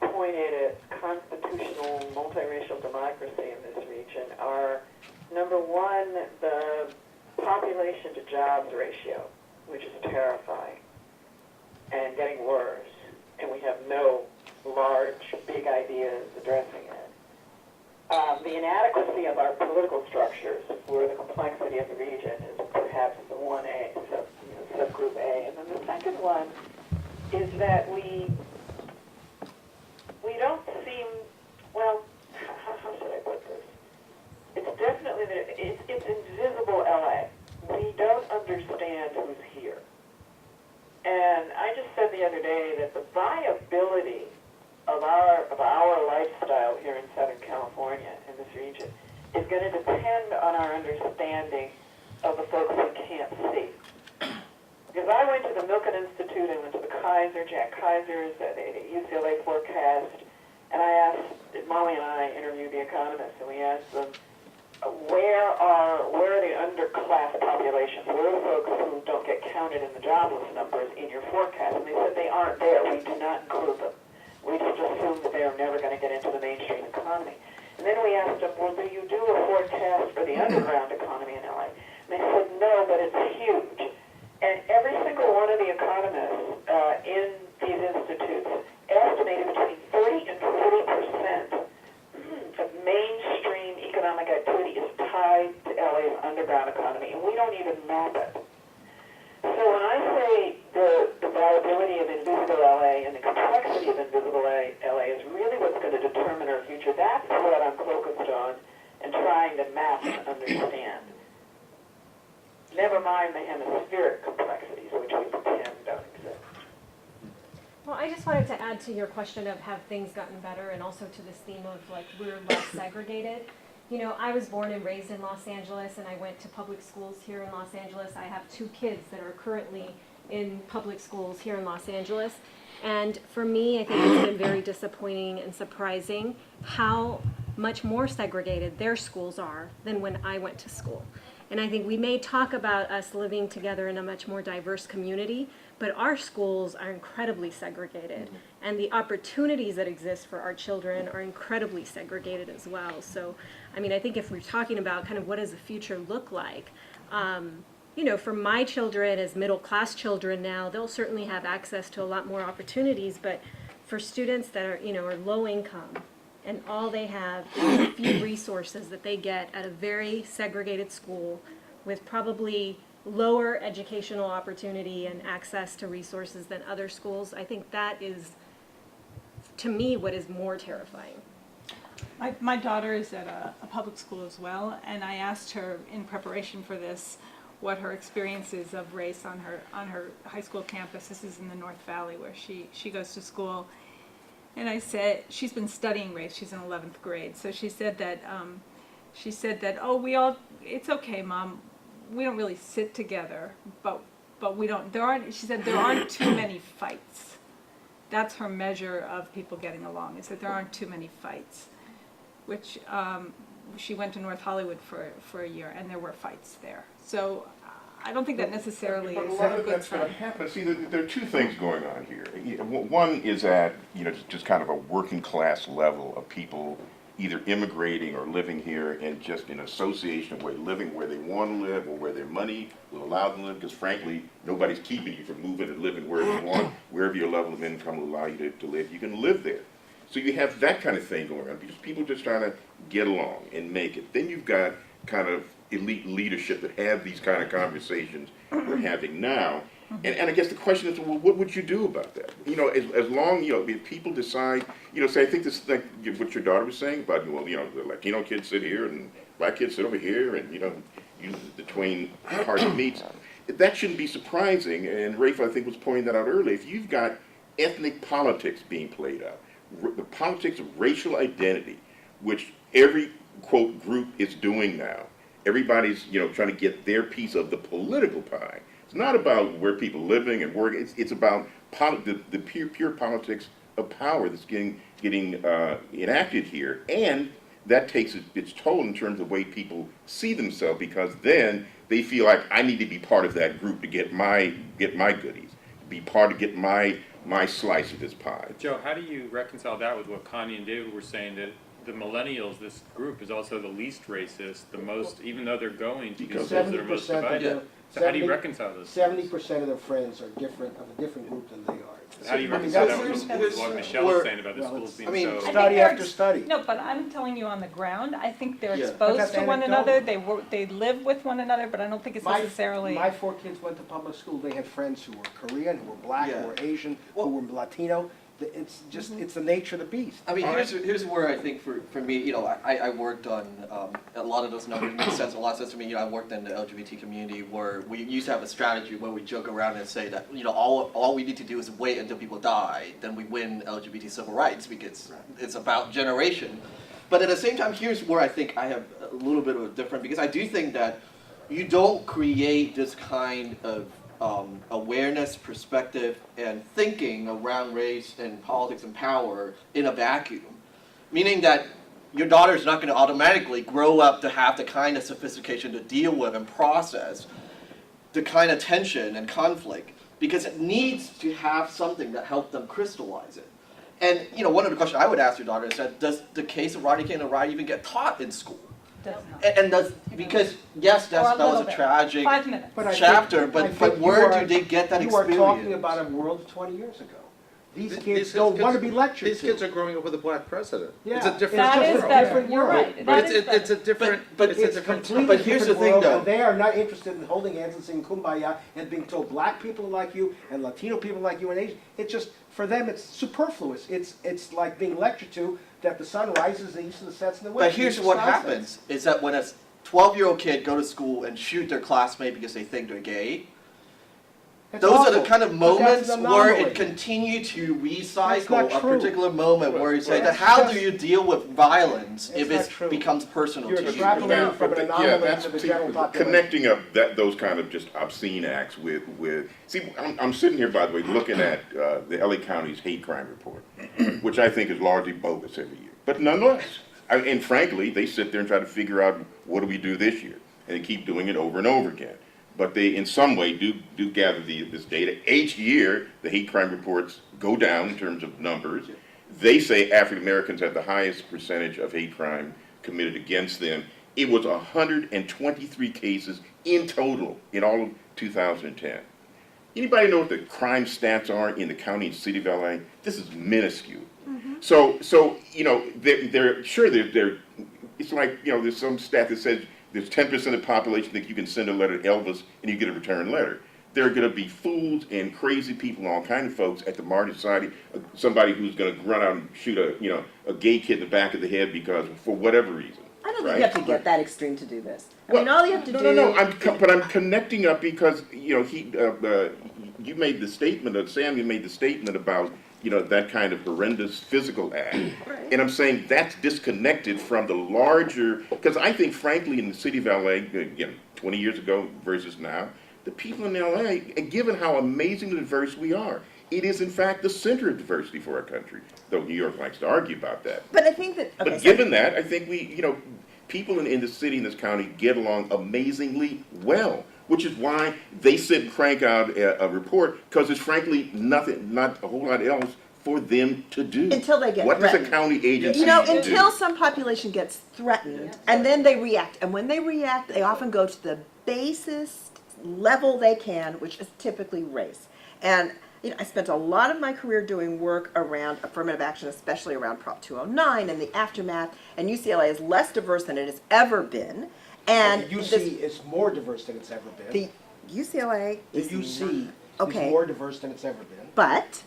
pointed at constitutional multiracial democracy in this region are, number one, the population to jobs ratio, which is terrifying and getting worse, and we have no large, big ideas addressing it. The inadequacy of our political structures for the complexity of the region is perhaps the 1A, subgroup A. And then the second one is that we don't seem, well, how should I put this? It's definitely, it's invisible LA. We don't understand who's here. And I just said the other day that the viability of our is going to depend on our understanding of the folks we can't see. Because I went to the Milken Institute, I went to the Jack Kaiser's, the UCLA forecast, and I asked, Molly and I interviewed the economists, and we asked them, where are the underclass populations? Where are the folks who don't get counted in the jobless numbers in your forecast? And they said they aren't there. We do not include them. We just assume that they are never going to get into the mainstream economy. And then we asked them, well, do you do a forecast for the underground economy in LA? And they said, no, but it's huge. And every single one of the economists in these institutes estimated between 30 and 40% of mainstream economic activity is tied to LA's underground economy, and we don't even map it. So when I say the viability of invisible LA and the complexity of invisible LA is really what's going to determine our future, that's what I'm focused on and trying to map and understand. Never mind the hemispheric complexities, which we pretend don't exist. Well, I just wanted to add to your question of have things gotten better, and also to this theme of like we're less segregated. You know, I was born and raised in Los Angeles, and I went to public schools here in Los Angeles. I have 2 kids that are currently in public schools here in Los Angeles. And for me, I think it's been very disappointing and surprising how much more segregated their schools are than when I went to school. And I think we may talk about us living together in a much more diverse community, but our schools are incredibly segregated. And the opportunities that exist for our children are incredibly segregated as well. So, I mean, I think if we're talking about kind of what does the future look like, you know, for my children as middle class children now, they'll certainly have access to a lot more opportunities, but for students that are, you know, are low income, and all they have is a few resources that they get at a very segregated school with probably lower educational opportunity and access to resources than other schools, I think that is, to me, what is more terrifying. My daughter is at a public school as well, and I asked her in preparation for this what her experience is of race on her high school campus. This is in the North Valley where she goes to school. And I said, she's been studying race, she's in 11th grade. So she said that, oh, it's okay, Mom, we don't really sit together, but we don't, she said there aren't too many fights. That's her measure of people getting along, is that there aren't too many fights. Which, she went to North Hollywood for a year, and there were fights there. So I don't think that necessarily But is a lot a of good that's going to sign. happen. See, there are 2 things going on here. One is at, you know, just kind of a working class level of people either immigrating or living here and just in association with living where they want to live or where their money will allow them to live, because frankly, nobody's keeping you from moving and living wherever you want, wherever your level of income will allow you to live. You can live there. So you have that kind of thing going on, because people just trying to get along and make it. Then you've got kind of elite leadership that have these kind of conversations we're having now. And I guess the question is, well, what would you do about that? You know, as long, you know, if people decide, you know, say, I think this, like what your daughter was saying about, well, you know, the Latino kids sit here and black kids sit over here, and, you know, the twain party meets. That shouldn't be surprising, and Rafe, I think, was pointing that out earlier. If you've got ethnic politics being played out, the politics of racial identity, which every, quote, group is doing now, everybody's, you know, trying to get their piece of the political pie. It's not about where people are living and working. It's about the pure politics of power that's getting enacted here, and that takes its toll in terms of the way people see themselves, because then they feel like I need to be part of that group to get my goodies, be part of get my slice of this pie. Joe, how do you reconcile that with what Connie and David were saying, that the millennials, this group, is also the least racist, the most, even though they're going to the schools that are most 70% of divided? So how do you reconcile this? 70% of their friends are different, of a different group than they are. How do you I mean, reconcile that that's- with what Michelle was saying about the schools being I mean, so... study they're after study. No, but I'm telling you on the ground, I think they're Yeah. But exposed that's to one anecdotal. another, they live with one another, but I don't think it's necessarily. My 4 kids went to public school. They had friends who were Korean, who were black, Yeah. who were Asian, Well- who were Latino. It's just, it's the nature of the beast. I mean, here's where I think for me, you know, I worked on, a lot of those numbers make sense, a lot of sense to me. You know, I worked in the LGBT community where we used to have a strategy where we joke around and say that, you know, all we need to do is wait until people die, then we win LGBT civil rights, because it's about generation. But at the same time, here's where I think I have little bit of a different, because I do think that you don't create this kind of awareness, perspective, and thinking around race and politics and power in a vacuum. Meaning that your daughter is not going to automatically grow up to have the kind of sophistication to deal with and process the kind of tension and conflict, because it needs to have something that helps them crystallize it. And one of the questions I would ask your daughter is that, does the case of Rodney King and the riot even get taught in school? And does, because yes, that was a tragic 5 minutes. But I think- chapter, I but think where you do they get that You experience? are talking about a world of 20 years ago. These kids don't want to be lectured These to. kids are growing up with a black president. Yeah, It's a different That just is a world. better, different you're world. right, But that is it's a better. different, But it's a It's different completely But here's different the thing, world, though. and they are not interested in holding hands and saying kumbaya and being told black people like you and Latino people like you and Asian. It's just, for them, it's superfluous. It's like being lectured to that the sun rises in the east and sets in the west. But here's It's just what nonsense. happens, is that when a 12-year-old kid go to school and shoot their classmate because they think they're gay, It's those are the awful, kind of but that's moments an where anomaly. it continue to That's recycle not a true. particular moment where you say that That's how just- do you deal with violence It's if not it true. becomes personal You're to you? extrapolating from an anomaly that's to the general population. connecting up those kind of just obscene acts with see, I'm sitting here, by the way, looking at the LA County's hate crime report, which I think is largely bogus every year. But nonetheless, and frankly, they sit there and try to figure out what do we do this year, and they keep doing it over and over again. But they, in some way, do gather this data. Each year, the hate crime reports go down in terms of numbers. They say African Americans have the highest percentage of hate crime committed against them. It was 123 cases in total in all of 2010. Anybody know what the crime stats are in the county and city of LA? This is minuscule. So they're sure they're it's like, there's some stat that says there's 10% of the population think you can send a letter to Elvis and you get a return letter. There are going to be fools and crazy people, all kind of folks at the Martyr Society. Somebody who's going to run out and shoot a gay kid in the back of the head because for whatever reason. I don't think right? you have to get that extreme to do this. I Well, mean, all you have to do. But I'm connecting up because you made the statement, Sam, you made the statement about that kind of horrendous physical act, Right. and I'm saying that's disconnected from the larger. Because I think, frankly, in the city of LA, 20 years ago versus now, the people in LA, given how amazingly diverse we are, it is in fact the center of diversity for our country. Though New York likes to argue about that. But I think that. Okay, But so- given that, I think people in the city, in this county, get along amazingly well, which is why they sit and crank out a report, because there's frankly not a whole lot else for them to do. Until they get What does a threatened. county agency do? Until some population gets threatened, and then they react. And when they react, they often go to the basest level they can, which is typically race. And I spent a lot of my career doing work around affirmative action, especially around Prop 209 and the aftermath. And UCLA is less diverse than it has ever been. And The UC is more diverse than it's ever been. the UCLA The is UC okay. is more diverse than it's ever been. But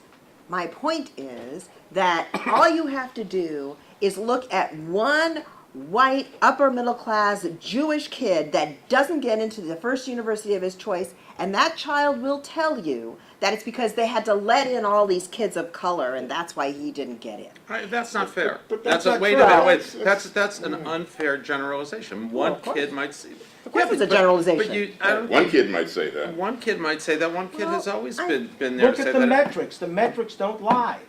my point is that all you have to do is look at one white, upper middle class Jewish kid that doesn't get into the first university of his choice, and that child will tell you that it's because they had to let in all these kids of color, and that's why he didn't get in. That's not fair. But that's not wait true. a minute, wait. That's an unfair generalization. One of course. kid might see. Of course it's a generalization. But you, I don't One think- kid might say that. One kid might say that. One kid Well, has always I- been there Look to at say the that. metrics. The metrics don't lie.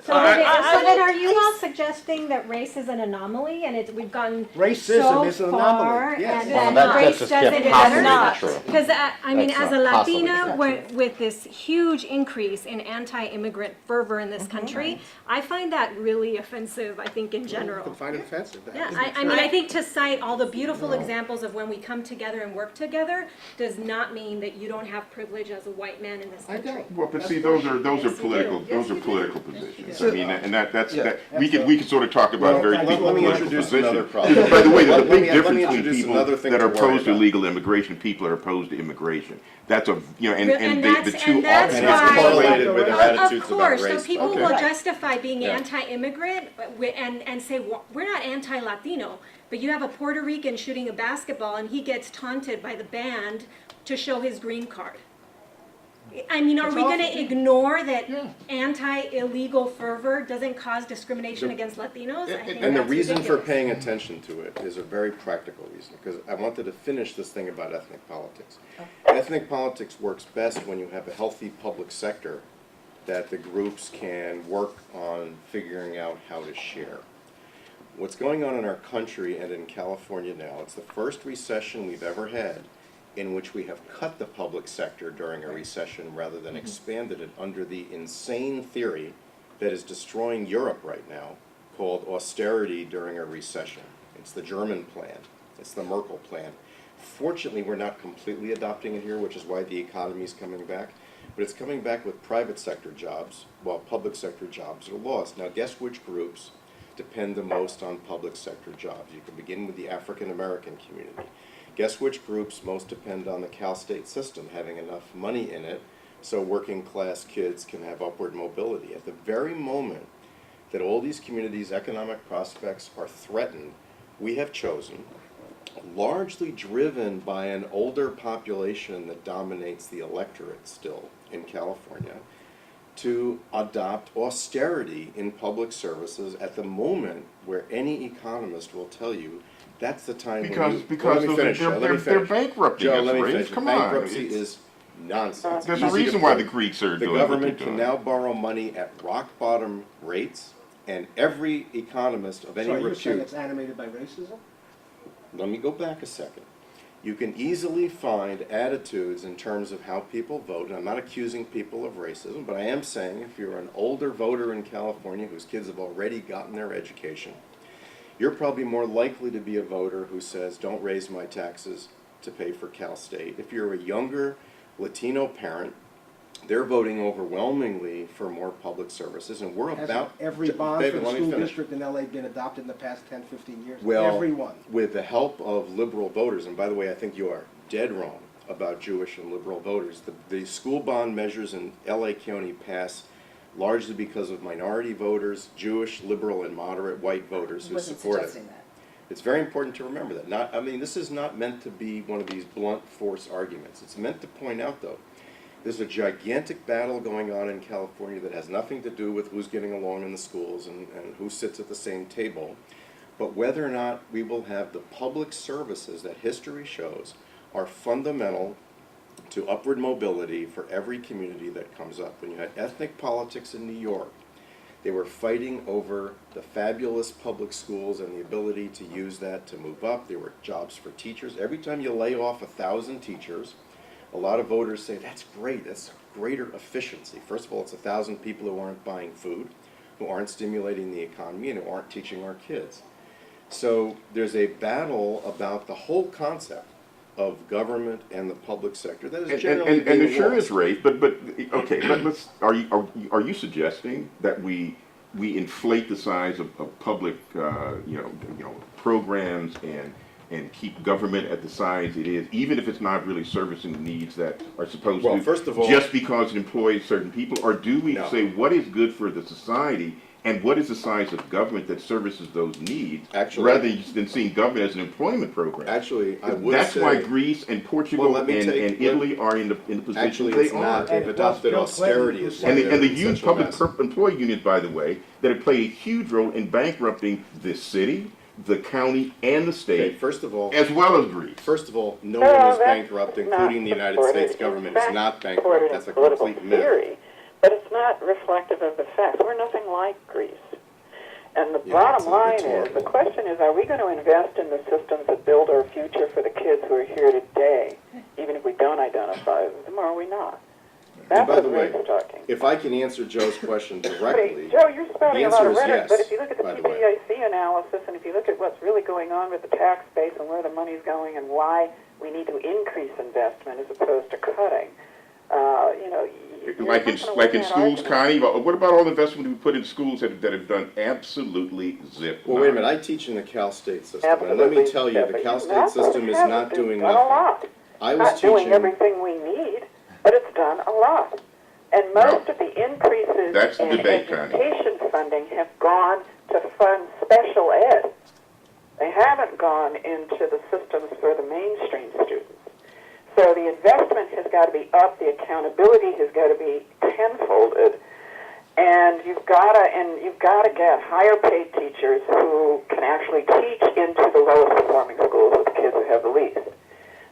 So then are you all suggesting that race is an anomaly and we've gone Racism so is an far anomaly. Yes. and Well, that that's race just doesn't possibly matter? true. Because I mean, That's as a not possibly Latina, true. with this huge increase in anti-immigrant fervor in this country, I find that really offensive, I think, in You general. can find it offensive. That Yeah, is I mean, I think to cite all the beautiful examples of when we come together and work together does not mean that you don't have privilege as a white man in this I country. don't. Well, but see, those are Yes, you political. do. Those Yes, are you do. political positions. Yeah. I mean, and that's Yeah. that. We can sort of talk about Well, very let people me political introduce positions. another problem. By the way, there's a Let big me difference between introduce people another thing that to are worry opposed to about. illegal immigration. People are opposed to immigration. That's and And the that's- two and that's And opposites. it's why- correlated with their Of attitudes about course, race. so people Okay. will Right. justify being Yeah. anti-immigrant and say, well, we're not anti-Latino, but you have a Puerto Rican shooting a basketball and he gets taunted by the band to show his green card. I mean, are It's we gonna awful. ignore that Yeah. anti-illegal fervor doesn't cause discrimination The- against Latinos? I think And the that's reason for ridiculous. paying attention to it is a very practical reason, because I wanted to finish this thing about ethnic politics. Ethnic politics works best when you have a healthy public sector that the groups can work on figuring out how to share. What's going on in our country and in California now, it's the first recession we've ever had in which we have cut the public sector during a recession rather than expanded it under the insane theory that is destroying Europe right now, called austerity during a recession. It's the German plan. It's the Merkel plan. Fortunately, we're not completely adopting it here, which is why the economy is coming back. But it's coming back with private sector jobs, while public sector jobs are lost. Now, guess which groups depend the most on public sector jobs? You can begin with the African American community. Guess which groups most depend on the Cal State system having enough money in it so working class kids can have upward mobility? At the very moment that all these communities' economic prospects are threatened, we have chosen, largely driven by an older population that dominates the electorate still in California, to adopt austerity in public services at the moment where any economist will tell you that's the time Because when you... because Let me those finish, Joe, let me they're finish. bankrupting Joe, us, let me Ray. finish. Come on. Bankruptcy It's- is nonsense. There's a Easy to reason why prove. the Greeks are The doing what they're government doing. can now borrow money at rock bottom rates, and every economist of any So you're saying repute... it's animated by racism? Let me go back a second. You can easily find attitudes in terms of how people vote, and I'm not accusing people of racism, but I am saying if you're an older voter in California whose kids have already gotten their education, you're probably more likely to be a voter who says, don't raise my taxes to pay for Cal State. If you're a younger Latino parent, they're voting overwhelmingly for more public services, and we're Hasn't about... every bond David, for the let me school finish. district in LA been adopted in the past 10, 15 years? Well, Every one. with the help of liberal voters, and by the way, I think you are dead wrong about Jewish and liberal voters. The school bond measures in LA County pass largely because of minority voters, Jewish, liberal, and moderate white voters who Wasn't support it. suggesting that. It's very important to remember that. This is not meant to be one of these blunt force arguments. It's meant to point out, though, there's a gigantic battle going on in California that has nothing to do with who's getting along in the schools and who sits at the same table, but whether or not we will have the public services that history shows are fundamental to upward mobility for every community that comes up. When you had ethnic politics in New York, they were fighting over the fabulous public schools and the ability to use that to move up. There were jobs for teachers. Every time you lay off 1,000 teachers, a lot of voters say, that's great, that's greater efficiency. First of all, it's 1,000 people who aren't buying food, who aren't stimulating the economy, and who aren't teaching our kids. So there's a battle about the whole concept of government and the public sector that is generally and being there sure lost. is, Ray. But okay, let's. Are you suggesting that we inflate the size of public programs and keep government at the size it is, even if it's not really servicing the needs that are supposed Well, to, first of all- just because it employs certain people? Or do we No. say what is good for the society and what is the size of government that services those needs, Actually- rather than seeing government as an employment program? Actually, I would That's say... why Greece and Portugal Well, let me and take- Italy are in the position Actually, they it's not. are. They've And it adopted was Bill Clinton austerity who as said one And of the, their and the union, essential public messages. employee unions, by the way, that have played a huge role in bankrupting this city, the county, and the Okay, state, first of all, as well as Greece. no No, one is that's bankrupt, not including the United supported. States In government fact, is not supported bankrupt. in That's a political complete myth. theory, but it's not reflective of the facts. We're nothing like Greece. And the Yeah, bottom it's a line is, rhetorical. the question is, are we going to invest in the systems that build our future for the kids who are here today, even if we don't identify with them, or are we not? And That's by what the way, Ray's talking. if I can answer Joe's question directly, Joe, you're spouting the a lot answer of is rhetoric, yes, but if you look at the by the way. PBIC analysis, and if you look at what's really going on with the tax base and where the money's going and why we need to increase investment as opposed to cutting, you're Like in not gonna like win in that schools, argument. Connie. What about all the investment we put in schools that have done absolutely zip? well, wait a minute, I teach in the Cal State system, and let me Absolutely, tell you, yeah, the but Cal you State know, system is it not hasn't. doing It's done a nothing. lot. I It's was not doing teaching, everything we need, but it's done a lot. And most of the increases That's the in debate, Connie. education funding have gone to fund special ed. They haven't gone into the systems for the mainstream students. So the investment has got to be up, the accountability has got to be tenfolded, and you've got to get higher paid teachers who can actually teach into the lowest performing schools with the kids who have the least.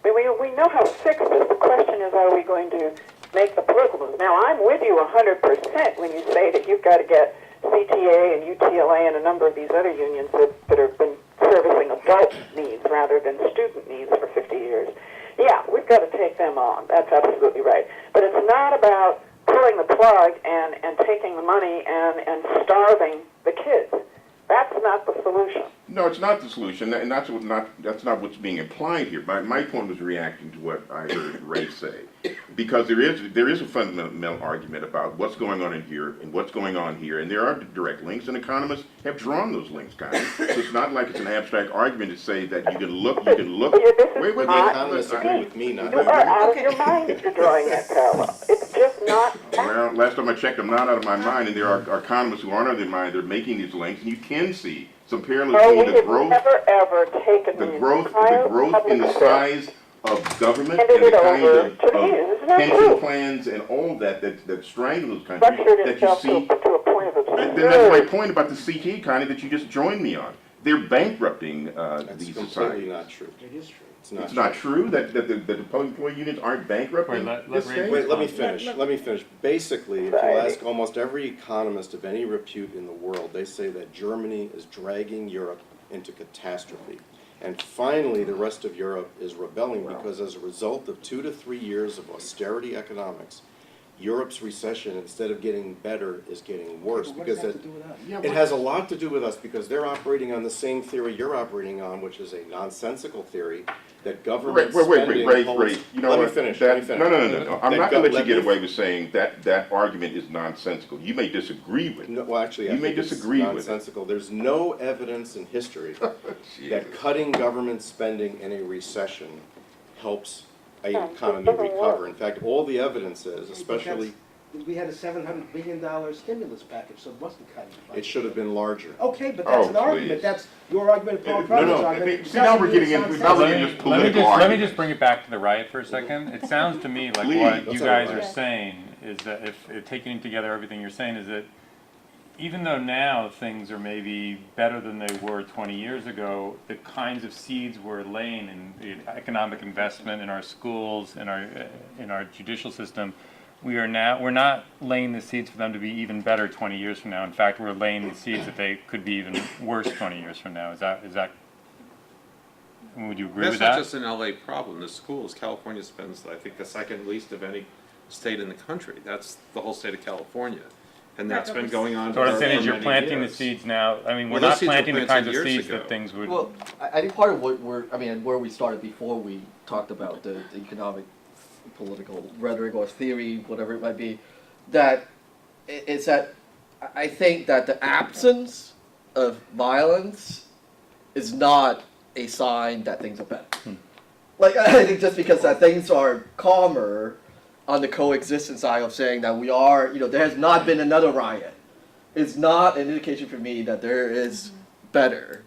I mean, we know how to fix this. The question is, are we going to make the political moves? Now, I'm with you 100% when you say that you've got to get CTA and UTLA and a number of these other unions that have been servicing adult needs rather than student needs for 50 years. Yeah, we've got to take them on. That's absolutely right. But it's not about pulling the plug and taking the money and starving the kids. That's not the solution. No, it's not the solution, and that's not what's being implied here. My point was reacting to what I heard Ray say, because there is a fundamental argument about what's going on in here and what's going on here, and there are direct links, and economists have drawn those links, Connie. So it's not like it's an abstract argument to say that you can look. Wait, The economists agree with me, not you are out of your mind if you're drawing that parallel. It's just not. Well, last time I checked, I'm not out of my mind, and there are economists who aren't out of their mind. They're making these links, and you can see some parallels No, between we the have growth, never ever taken the the growth entire in the public size of government handed and the it kind over of to the unions. Isn't that pension true? plans and all that strangle those countries Structured that you itself see. to a point of And then that's my absurd. point about the CT, Connie, that you just joined me on. They're bankrupting That's these completely societies. not true. It is true. It's not true that the public employee unions aren't bankrupting Wait, let this Ray- state? Wait, let me finish. Basically, if you ask almost every economist of any repute in the world, they say that Germany is dragging Europe into catastrophe. And finally, the rest of Europe is rebelling because as a result of 2 to 3 years of austerity economics, Europe's recession, instead of getting better, is getting worse. What does Because that have to do with that? it has a lot to do with us because they're operating on the same theory you're operating on, which is a nonsensical theory that government spending Ray, holds. you know Let me what? finish. That- Let me finish. No. I'm That not go- gonna let you let get me- away with saying that argument is nonsensical. You may disagree with it. No, well, actually, I You may think it's disagree with it. nonsensical. There's no evidence in history that cutting government spending in a recession helps an economy recover. In fact, all the evidence is, especially, We had a $700 billion stimulus package, so it wasn't cutting the budget. it should have been larger. Okay, but that's Oh, an argument. please. That's your argument, Paul No, Crudup's no, argument. It see, now doesn't we're mean getting it's into- nonsensical. now we're getting just political let me arguments. just bring it back to the riot for a second. It sounds to me like Please. what you That's guys all are right. saying is that if taking together everything you're saying is that even though now things are maybe better than they were 20 years ago, the kinds of seeds we're laying in economic investment in our schools, in our judicial system, we're not laying the seeds for them to be even better 20 years from now. In fact, we're laying the seeds that they could be even worse 20 years from now. Is that would you agree That's with not that? just an LA problem. The schools, California spends, I think, the second least of any state in the country. That's the whole state of California. And that's been going on So what I'm for saying is you're many planting the years. seeds now. I mean, Well, we're those not seeds were planting the planted kinds of years seeds ago. that things would. Well, I think part of what where we started before we talked about the economic, political rhetoric or theory, whatever it might be, is that I think that the absence of violence is not a sign that things are better. Like, I think just because that things are calmer on the coexistence side of saying that we are, there has not been another riot, is not an indication for me that there is better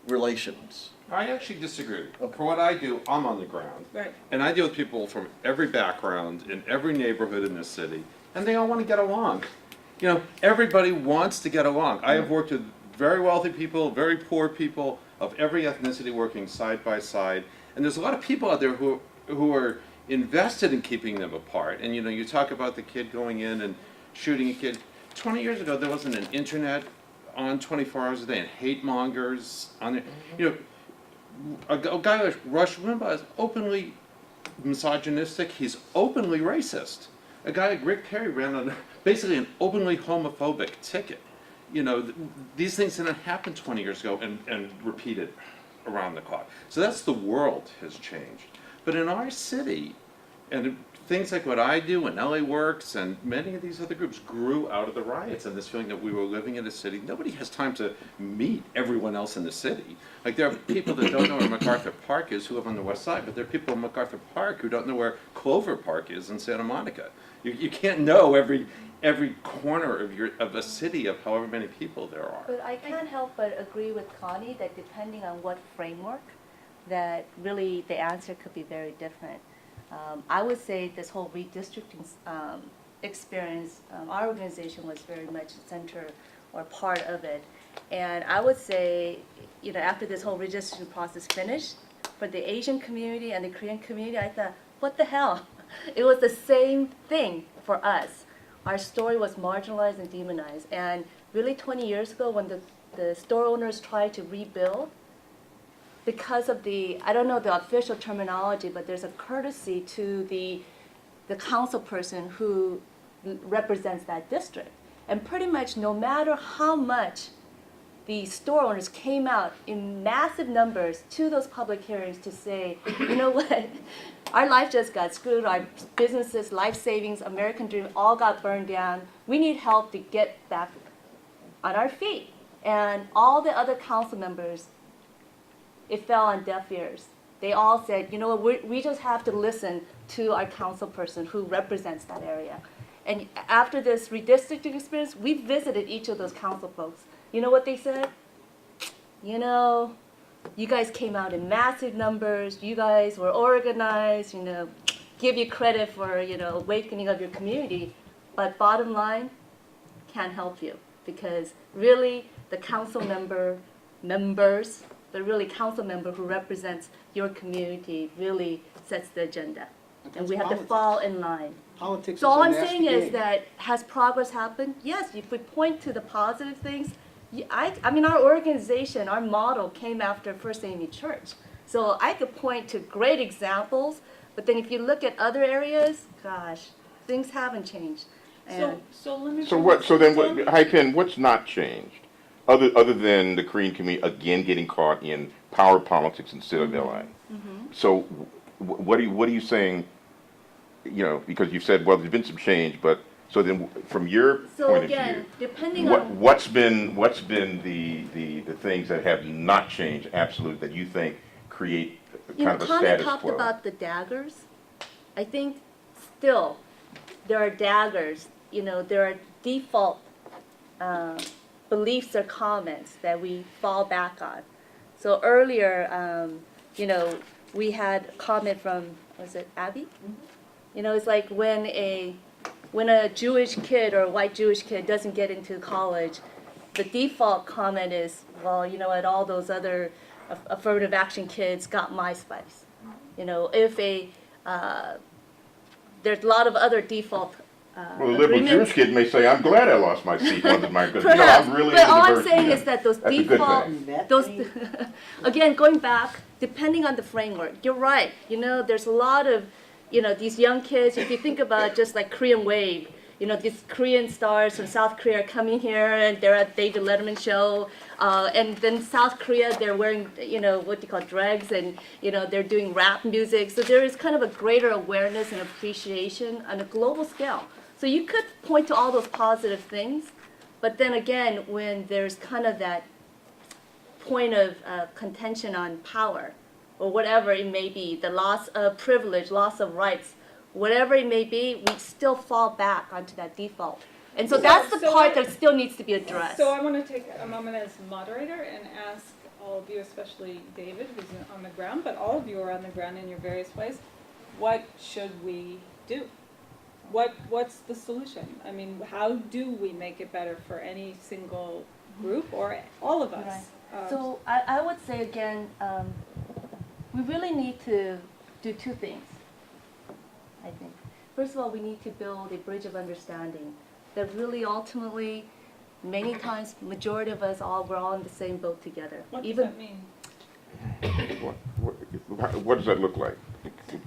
relations. I actually disagree. Okay. For what I do, I'm on the ground. Right. And I deal with people from every background, in every neighborhood in this city, and they all want to get along. Everybody wants to get along. I have worked with very wealthy people, very poor people of every ethnicity working side by side, and there's a lot of people out there who are invested in keeping them apart. And you talk about the kid going in and shooting a kid. 20 years ago, there wasn't an internet on 24 hours a day and hate mongers on there. A guy like Rush Limbaugh is openly misogynistic. He's openly racist. A guy like Rick Perry ran on basically an openly homophobic ticket. These things didn't happen 20 years ago and repeated around the clock. So that's the world has changed. But in our city, and things like what I do and LA Works and many of these other groups grew out of the riots and this feeling that we were living in a city. Nobody has time to meet everyone else in the city. Like there are people that don't know where MacArthur Park is who live on the west side, but there are people in MacArthur Park who don't know where Clover Park is in Santa Monica. You can't know every corner of a city of however many people there are. But I can't help but agree with Connie that depending on what framework, that really the answer could be very different. I would say this whole redistricting experience, our organization was very much center or part of it. And I would say, after this whole redistricting process finished, for the Asian community and the Korean community, I thought, what the hell? It was the same thing for us. Our story was marginalized and demonized. And really 20 years ago, when the store owners tried to rebuild, because of I don't know the official terminology, but there's a courtesy to the council person who represents that district. And pretty much no matter how much the store owners came out in massive numbers to those public hearings to say, you know what, our life just got screwed, our businesses, life savings, American dream all got burned down. We need help to get back on our feet. And all the other council members, it fell on deaf ears. They all said, you know what, we just have to listen to our council person who represents that area. And after this redistricting experience, we visited each of those council folks. You know what they said? You guys came out in massive numbers. You guys were organized, give you credit for, awakening of your community. But bottom line, can't help you. Because really, the council members, but really council member who represents your community really sets the agenda. And we have to fall in line. Politics So is all a I'm nasty saying is game. that has progress happened? Yes, if we point to the positive things, I mean our organization, our model came after First AME Church. So I could point to great examples, but then if you look at other areas, gosh, things haven't changed. And So let me. So what, so then, Hai-Pen, what's not changed? Other than the Korean community again getting caught in power politics instead of LA. So what are you saying, because you said, well, there's been some change, but, so then from your so point again, of view, depending on what's been the things that have not changed, absolute, that you think create kind of a Connie status talked quo? about the daggers. I think still there are daggers. There are default beliefs or comments that we fall back on. So earlier, we had a comment from, was it Abby? It's like when a Jewish kid or a white Jewish kid doesn't get into college, the default comment is, well, all those other affirmative action kids got MySpace. If there's a lot of other default Well, a liberal Jewish kid may say, I'm glad I lost my seat once in my because Perhaps, I'm really but into all I'm diversity, saying and is that those that's a good default, thing. those, again, going back, depending on the framework, you're right. There's a lot of, these young kids, if you think about just like Korean Wave, these Korean stars from South Korea are coming here and they're at David Letterman show, and then South Korea, they're wearing, what you call dregs, and, they're doing rap music. So there is kind of a greater awareness and appreciation on a global scale. So you could point to all those positive things, but then again, when there's kind of that point of contention on power, or whatever it may be, the loss of privilege, loss of rights, whatever it may be, we still fall back onto that default. And so that's the part that still needs to be addressed. So I want to take a moment as moderator and ask all of you, especially David, who's on the ground, but all of you are on the ground in your various ways. What should we do? What's the solution? I mean, how do we make it better for any single group or all of us? Right. So I would say again, we really need to do two things, I think. First of all, we need to build a bridge of understanding that really ultimately, many times, majority of us we're all in the same boat together. What does that mean? What does that look like?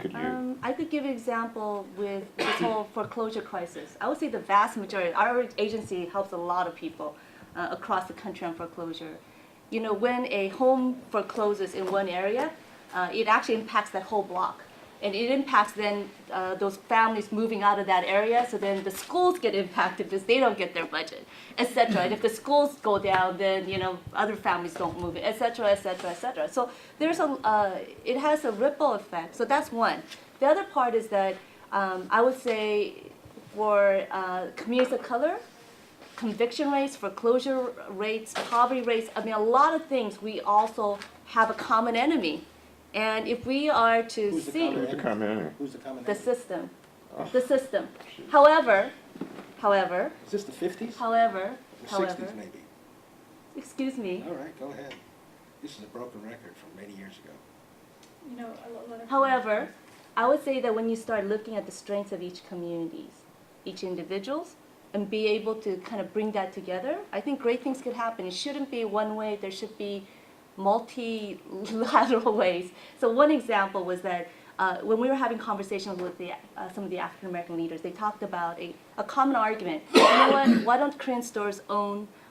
Could you? I could give an example with this whole foreclosure crisis. I would say the vast majority, our agency helps a lot of people across the country on foreclosure. When a home forecloses in one area, it actually impacts that whole block. And it impacts then those families moving out of that area, so then the schools get impacted because they don't get their budget, et cetera. And if the schools go down, then other families don't move, et cetera, et cetera, et cetera. So there's it has a ripple effect. So that's one. The other part is that I would say for communities of color, conviction rates, foreclosure rates, poverty rates, I mean a lot of things we also have a common enemy. And if we are to Who's the see common Who's the common enemy? Who's the common the enemy? system, the system. However, Is this the 50s? however, The 60s, maybe. excuse me, All right, go ahead. This is a broken record from many years ago. You know, a lot of. however, I would say that when you start looking at the strengths of each communities, each individuals, and be able to kind of bring that together, I think great things could happen. It shouldn't be one way, there should be multilateral ways. So one example was that when we were having conversations with some of the African American leaders, they talked about a common argument. You know what, why don't Korean stores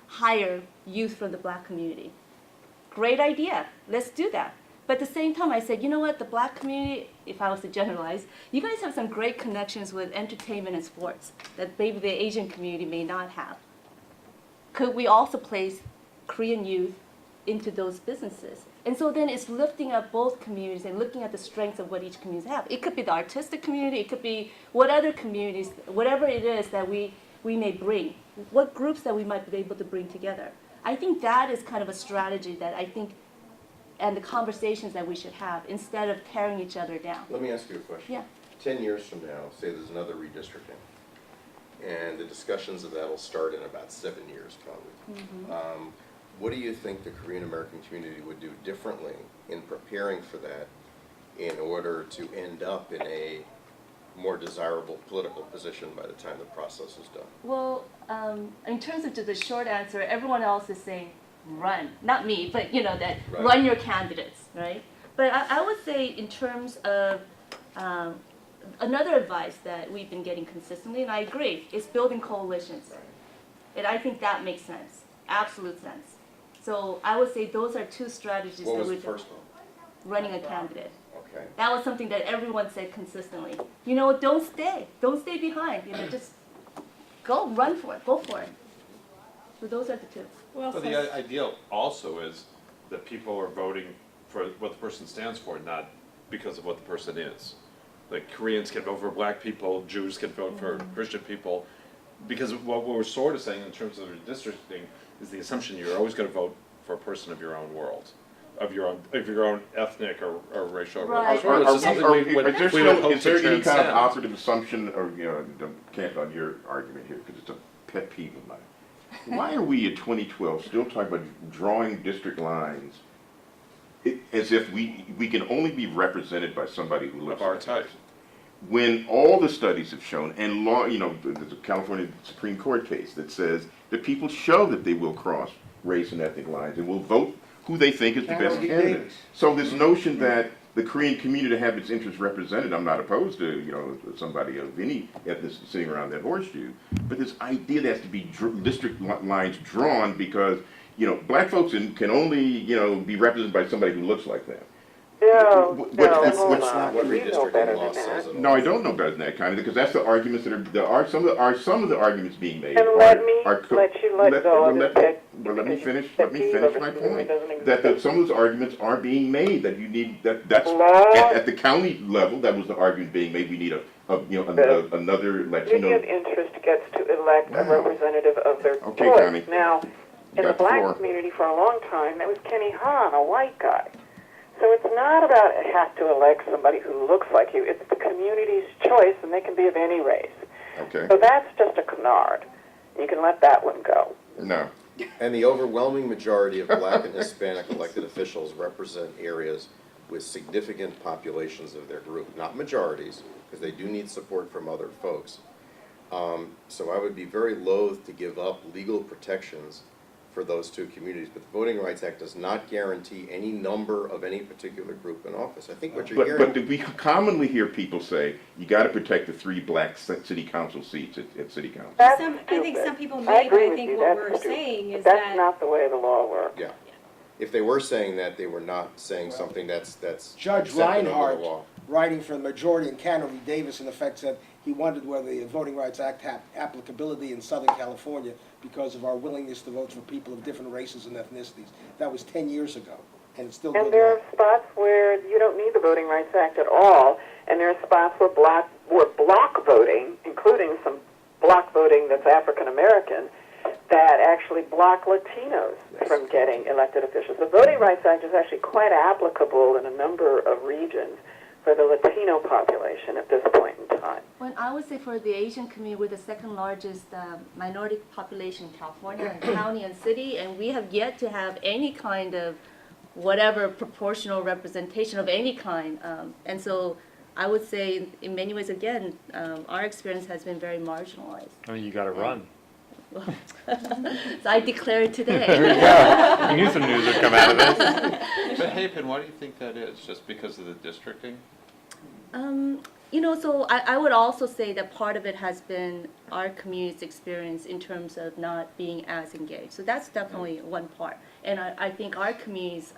hire youth from the black community? Great idea, let's do that. But at the same time, I said, you know what, the black community, if I was to generalize, you guys have some great connections with entertainment and sports that maybe the Asian community may not have. Could we also place Korean youth into those businesses? And so then it's lifting up both communities and looking at the strengths of what each community have. It could be the artistic community, it could be what other communities, whatever it is that we may bring, what groups that we might be able to bring together. I think that is kind of a strategy that I think, and the conversations that we should have instead of tearing each other down. Let me ask you a question. Yeah. 10 years from now, say there's another redistricting, and the discussions of that will start in about 7 years probably. Mm-hmm. What do you think the Korean American community would do differently in preparing for that in order to end up in a more desirable political position by the time the process is done? Well, in terms of just the short answer, everyone else is saying run. Not me, but you know, that Right. run your candidates, right? But I would say in terms of another advice that we've been getting consistently, and I agree, is building coalitions. And I think that makes sense, absolute sense. So I would say those are two strategies What that was the we've first one? running a candidate. Okay. That was something that everyone said consistently. You know, don't stay behind. You know, just go, run for it, go for it. So those are the two. Well, But the ideal also is that people are voting for what the person stands for, not because of what the person is. Like Koreans can vote for black people, Jews can vote for Christian people, because what we're sort of saying in terms of redistricting is the assumption you're always going to vote for a person of your own world, of your own ethnic or racial. Right. Or it's just something we would Is we would hope there to any kind of transcend. operative assumption, or, you know, can't on your argument here, because it's a pet peeve of mine. Why are we in 2012 still talking about drawing district lines as if we can only be represented by somebody who looks Of our like type. us? When all the studies have shown, and law, you know, there's a California Supreme Court case that says that people show that they will cross race and ethnic lines and will vote who they think is the best Kennedy candidate. Davis. So this notion that the Korean community to have its interests represented, I'm not opposed to, you know, somebody of any ethnicity sitting around that horseshoe, but this idea that has to be district lines drawn because, you know, black folks can only, you know, be represented by somebody who looks like them. No, What- no, what's- hold what's- on. What You know better redistricting law than says that. it all. No, I don't know better than that, kind of, because that's the arguments that are some of the arguments being made. And let me let you let go of let, this pet- well, let me finish. pet Let me peeve finish of my assuming point. it doesn't That exist. some of those arguments are being made. That you need that's Law- at the county level. That was the argument being made. We need another Latino. Union interest gets to elect a Wow. representative of their Okay, choice. Connie. Now, You in the got the black floor. community for a long time, that was Kenny Hahn, a white guy. So it's not about have to elect somebody who looks like you. It's the community's choice, and they can be of any race. Okay. So that's just a canard. You can let that one go. No. And the overwhelming majority of black and Hispanic elected officials represent areas with significant populations of their group, not majorities, because they do need support from other folks. So I would be very loath to give up legal protections for those two communities, but the Voting Rights Act does not guarantee any number of any particular group in office. I think what you're hearing. But we commonly hear people say you got to protect the 3 black city council seats at city council. That's I think stupid. some people I may, but agree I with think you, what that's we're stupid. saying is That's that not the way the law works. Yeah. If they were saying that, they were not saying something that's Judge accepted under the Reinhardt, law. writing for the majority in Kennedy Davis, in effect said he wondered whether the Voting Rights Act had applicability in Southern California because of our willingness to vote for people of different races and ethnicities. That was 10 years ago, and it's still And good there law. are spots where you don't need the Voting Rights Act at all, and there are spots where block voting, including some block voting that's African American, that actually block Latinos from getting elected officials. The Voting Rights Act is actually quite applicable in a number of regions for the Latino population at this point in time. Well, I would say for the Asian community, we're the second largest minority population in California, and county and city, and we have yet to have any kind of whatever proportional representation of any kind. And so I would say in many ways, again, our experience has been very marginalized. I mean, you gotta run. So I declare it today. There we go. We knew some news would come out of this. But Hapen, why do you think that is? Just because of the districting? You know, so I would also say that part of it has been our community's experience in terms of not being as engaged. So that's definitely one part. And I think our community's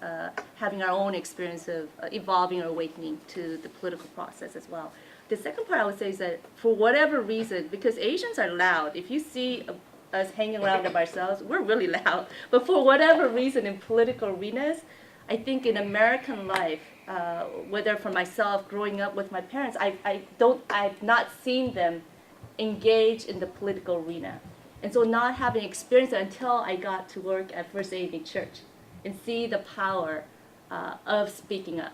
having our own experience of evolving or awakening to the political process as well. The second part I would say is that for whatever reason, because Asians are loud, if you see us hanging around by ourselves, we're really loud. But for whatever reason in political arenas, I think in American life, whether for myself growing up with my parents, I've not seen them engage in the political arena. And so not having experienced it until I got to work at First AME Church and see the power of speaking up.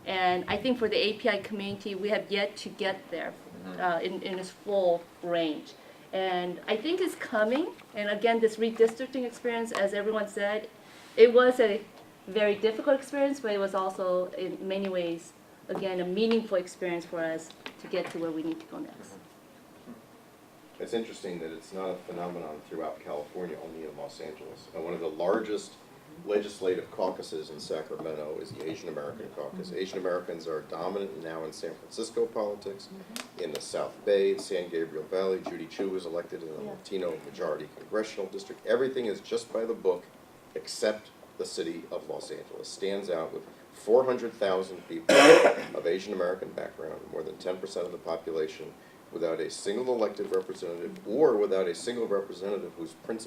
And I think for the API community, we have yet to get there in its full range. And I think it's coming. And again, this redistricting experience, as everyone said, it was a very difficult experience, but it was also in many ways, again, a meaningful experience for us to get to where we need to go next. It's interesting that it's not a phenomenon throughout California, only in Los Angeles. And one of the largest legislative caucuses in Sacramento is the Asian American Caucus. Asian Americans are dominant now in San Francisco politics, in the South Bay, San Gabriel Valley. Judy Chu was elected in the Latino majority congressional district. Everything is just by the book, except the city of Los Angeles stands out with 400,000 people of Asian American background, more than 10% of the population, without a single elected representative or without a single representative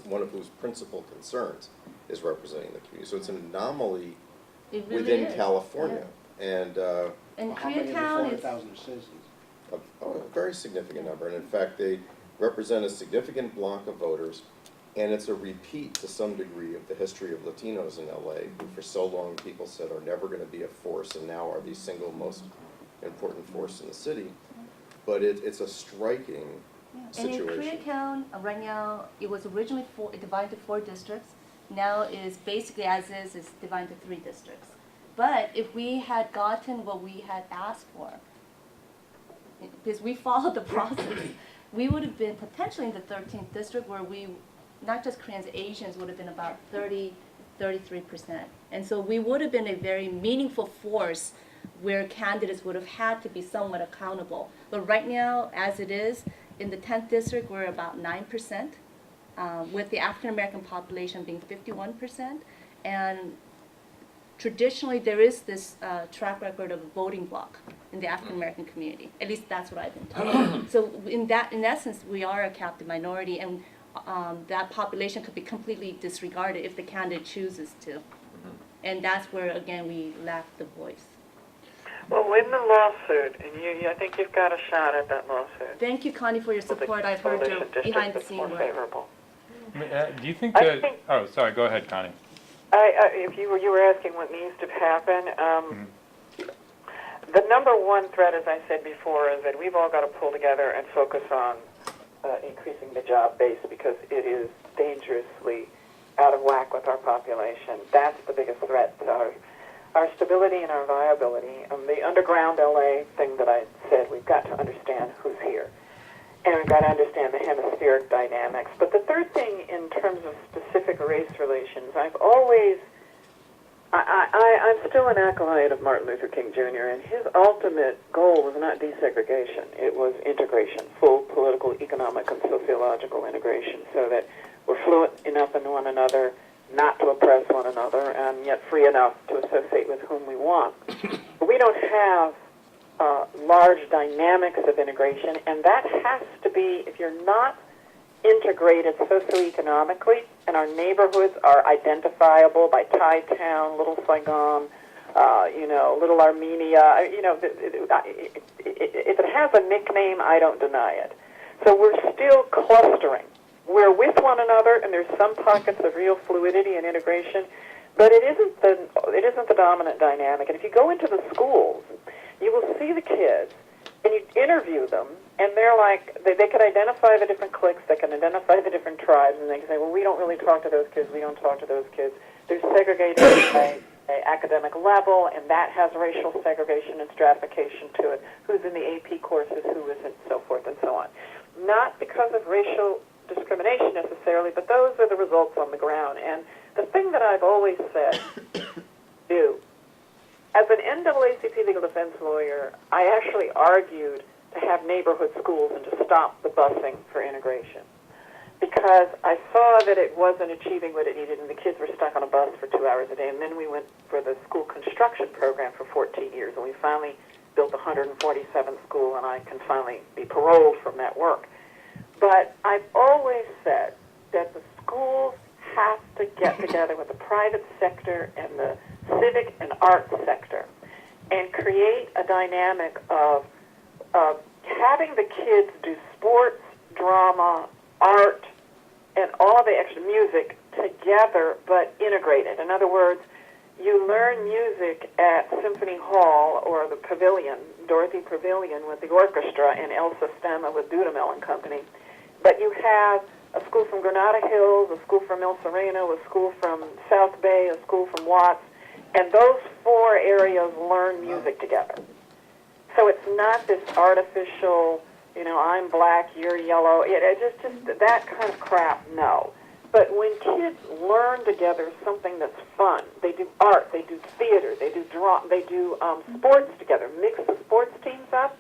one of whose principal concerns is representing the community. So it's an anomaly within California. Yeah. And How many of the Koreatown is 400,000 are citizens? A very significant number. And in fact, they represent a significant block of voters. And it's a repeat to some degree of the history of Latinos in LA, who for so long people said are never going to be a force and now are the single most important force in the city. But it's a striking situation. And in Koreatown, right now, it was originally divided into 4 districts. Now is basically as is divided into 3 districts. But if we had gotten what we had asked for, because we followed the process, we would have been potentially in the 13th district where we, not just Koreans, Asians would have been about 33%. And so we would have been a very meaningful force where candidates would have had to be somewhat accountable. But right now, as it is, in the 10th district, we're about 9%, with the African American population being 51%. And traditionally, there is this track record of a voting bloc in the African American community. At least that's what I've been told. So in essence, we are a captive minority, and that population could be completely disregarded if the candidate chooses to. And that's where, again, we lack the voice. Well, win the lawsuit, and I think you've got a shot at that lawsuit. Thank you, Connie, for your support. I've heard your behind-the-scenes work. Favorable. Do you think that? Oh, sorry. Go ahead, Connie. If you were asking what needs to happen, the number one threat, as I said before, is that we've all got to pull together and focus on increasing the job base because it is dangerously out of whack with our population. That's the biggest threat to our stability and our viability. The underground LA thing that I said, we've got to understand who's here. And we've got to understand the hemispheric dynamics. But the third thing in terms of specific race relations, I'm still an acolyte of Martin Luther King Jr., and his ultimate goal was not desegregation. It was integration, full political, economic, and sociological integration, so that we're fluent enough in one another not to oppress one another, and yet free enough to associate with whom we want. But we don't have large dynamics of integration, and that has to be, if you're not integrated socioeconomically, and our neighborhoods are identifiable by Thai Town, Little Saigon, Little Armenia, if it has a nickname, I don't deny it. So we're still clustering we're with one another, and there's some pockets of real fluidity and integration, but it isn't the dominant dynamic. And if you go into the schools, you will see the kids, and you interview them, and they're like, they can identify the different cliques, they can identify the different tribes, and they can say, well, we don't really talk to those kids, we don't talk to those kids. They're segregated by academic level, and that has racial segregation and stratification to it. Who's in the AP courses, who isn't, so forth and so on. Not because of racial discrimination necessarily, but those are the results on the ground. And the thing that I've always said, as an NAACP legal defense lawyer, I actually argued to have neighborhood schools and to stop the busing for integration, because I saw that it wasn't achieving what it needed, and the kids were stuck on a bus for 2 hours a day. And then we went for the school construction program for 14 years, and we finally built the 147th school, and I can finally be paroled from that work. But I've always said that the schools have to get together with the private sector and the civic and arts sector and create a dynamic of having the kids do sports, drama, art, and all the extra music together but integrated. In other words, you learn music at Symphony Hall or the Pavilion, Dorothy Pavilion with the orchestra, and El Sistema with Dudamel and Company. But you have a school from Granada Hills, a school from El Sereno, a school from South Bay, a school from Watts, and those four areas learn music together. So it's not this artificial, I'm black, you're yellow. It's just that kind of crap, no. But when kids learn together something that's fun, they do art, they do theater, they do drama, they do sports together, mix the sports teams up,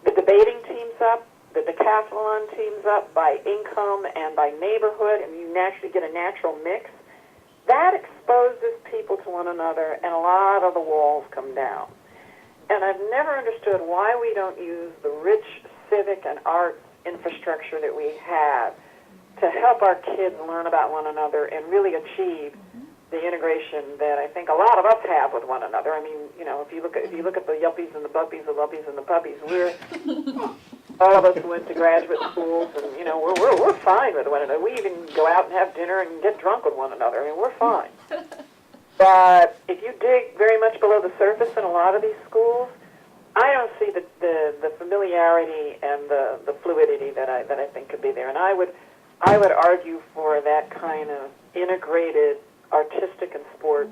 the debating teams up, the decathlon teams up by income and by neighborhood, and you naturally get a natural mix. That exposes people to one another, and a lot of the walls come down. And I've never understood why we don't use the rich civic and arts infrastructure that we have to help our kids learn about one another and really achieve the integration that I think a lot of us have with one another. I mean, if you look at the yuppies and the buppies, the lubbies and the puppies, we're all of us went to graduate schools, and we're fine with one another. We even go out and have dinner and get drunk with one another. I mean, we're fine. But if you dig very much below the surface in a lot of these schools, I don't see the familiarity and the fluidity that I think could be there. And I would argue for that kind of integrated artistic and sports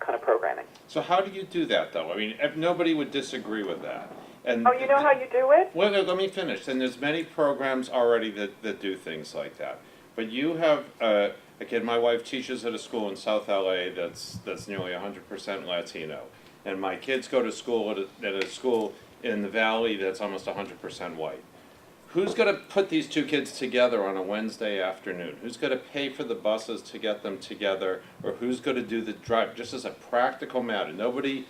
kind of programming. So how do you do that, though? I mean, nobody would disagree with that. And you know how you do it? Well, let me finish. And there's many programs already that do things like that. But you have, again, my wife teaches at a school in South LA that's nearly 100% Latino. And my kids go to school at a school in the Valley that's almost 100% white. Who's going to put these two kids together on a Wednesday afternoon? Who's going to pay for the buses to get them together? Or who's going to do the drive? Just as a practical matter. Nobody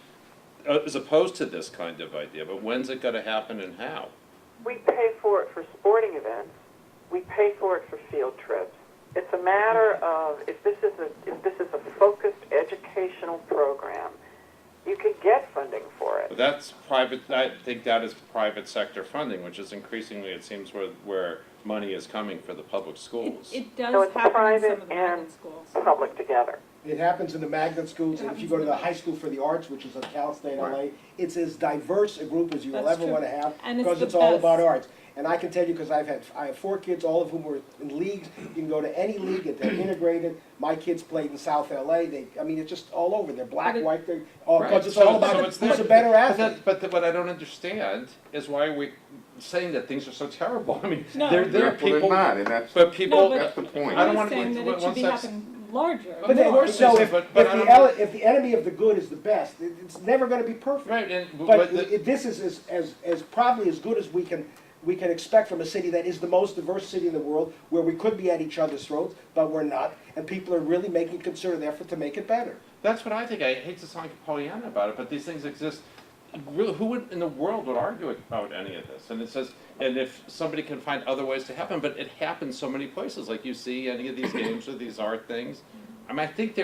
is opposed to this kind of idea, but when's it going to happen and how? We pay for it for sporting events. We pay for it for field trips. It's a matter of if this is a focused educational program, you could get funding for it. But that's private. I think that is private sector funding, which is increasingly, it seems, where money is coming for the public schools. It does So it's happen in private some of the and magnet schools. public together. It happens in the magnet schools, and if you go to the High School for the Arts, which is at Cal State LA, it's as diverse a group as you will That's ever true. want to have, And it's because the it's all best. about arts. And I can tell you, because I have 4 kids, all of whom were in leagues. You can go to any league, and they're integrated. My kids played in South LA. It's just all over. They're black, Right. white, because it's So- all about so it's who's there. a better athlete. But what I don't understand is why are we saying that things are so terrible. I mean, No. there are Well, people, they're not, and that's, but people. No, but that's the point. I don't I'm want to saying that it should be happening larger. But Of course no, it is, if but I don't if the enemy of the good is the best, it's never going to be perfect. Right, and But the- this is as probably as good as we can expect from a city that is the most diverse city in the world, where we could be at each other's throats, but we're not, and people are really making a concerted effort to make it better. That's what I think. I hate to sound like a Pollyanna about it, but these things exist. Really, who in the world would argue about any of this? And it says, and if somebody can find other ways to happen, but it happens so many places. Like you see any of these games or these art things. I mean, I think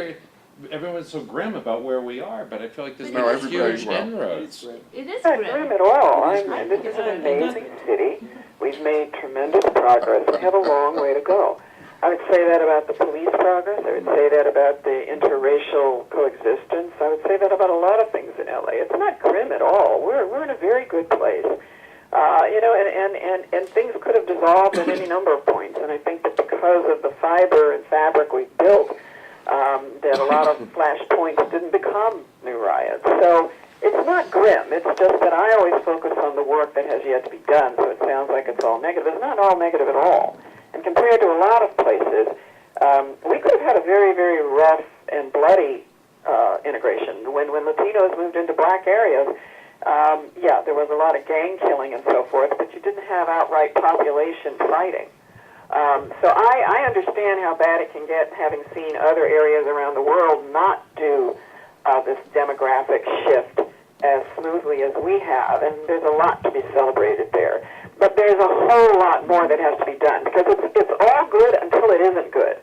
everyone's so grim about where we are, but I feel like there's But been it is huge grim. inroads. It is Not grim. grim at all. It is I mean, grim. this is an amazing city. We've made tremendous progress. We have a long way to go. I would say that about the police progress. I would say that about the interracial coexistence. I would say that about a lot of things in LA. It's not grim at all. We're in a very good place. You know, and things could have dissolved at any number of points. And I think that because of the fiber and fabric we've built, that a lot of flashpoints didn't become new riots. So it's not grim. It's just that I always focus on the work that has yet to be done. So it sounds like it's all negative. It's not all negative at all. And compared to a lot of places, we could have had a very, very rough and bloody integration. When Latinos moved into black areas, yeah, there was a lot of gang killing and so forth, but you didn't have outright population fighting. So I understand how bad it can get, having seen other areas around the world not do this demographic shift as smoothly as we have, and there's a lot to be celebrated there. But there's a whole lot more that has to be done, because it's all good until it isn't good.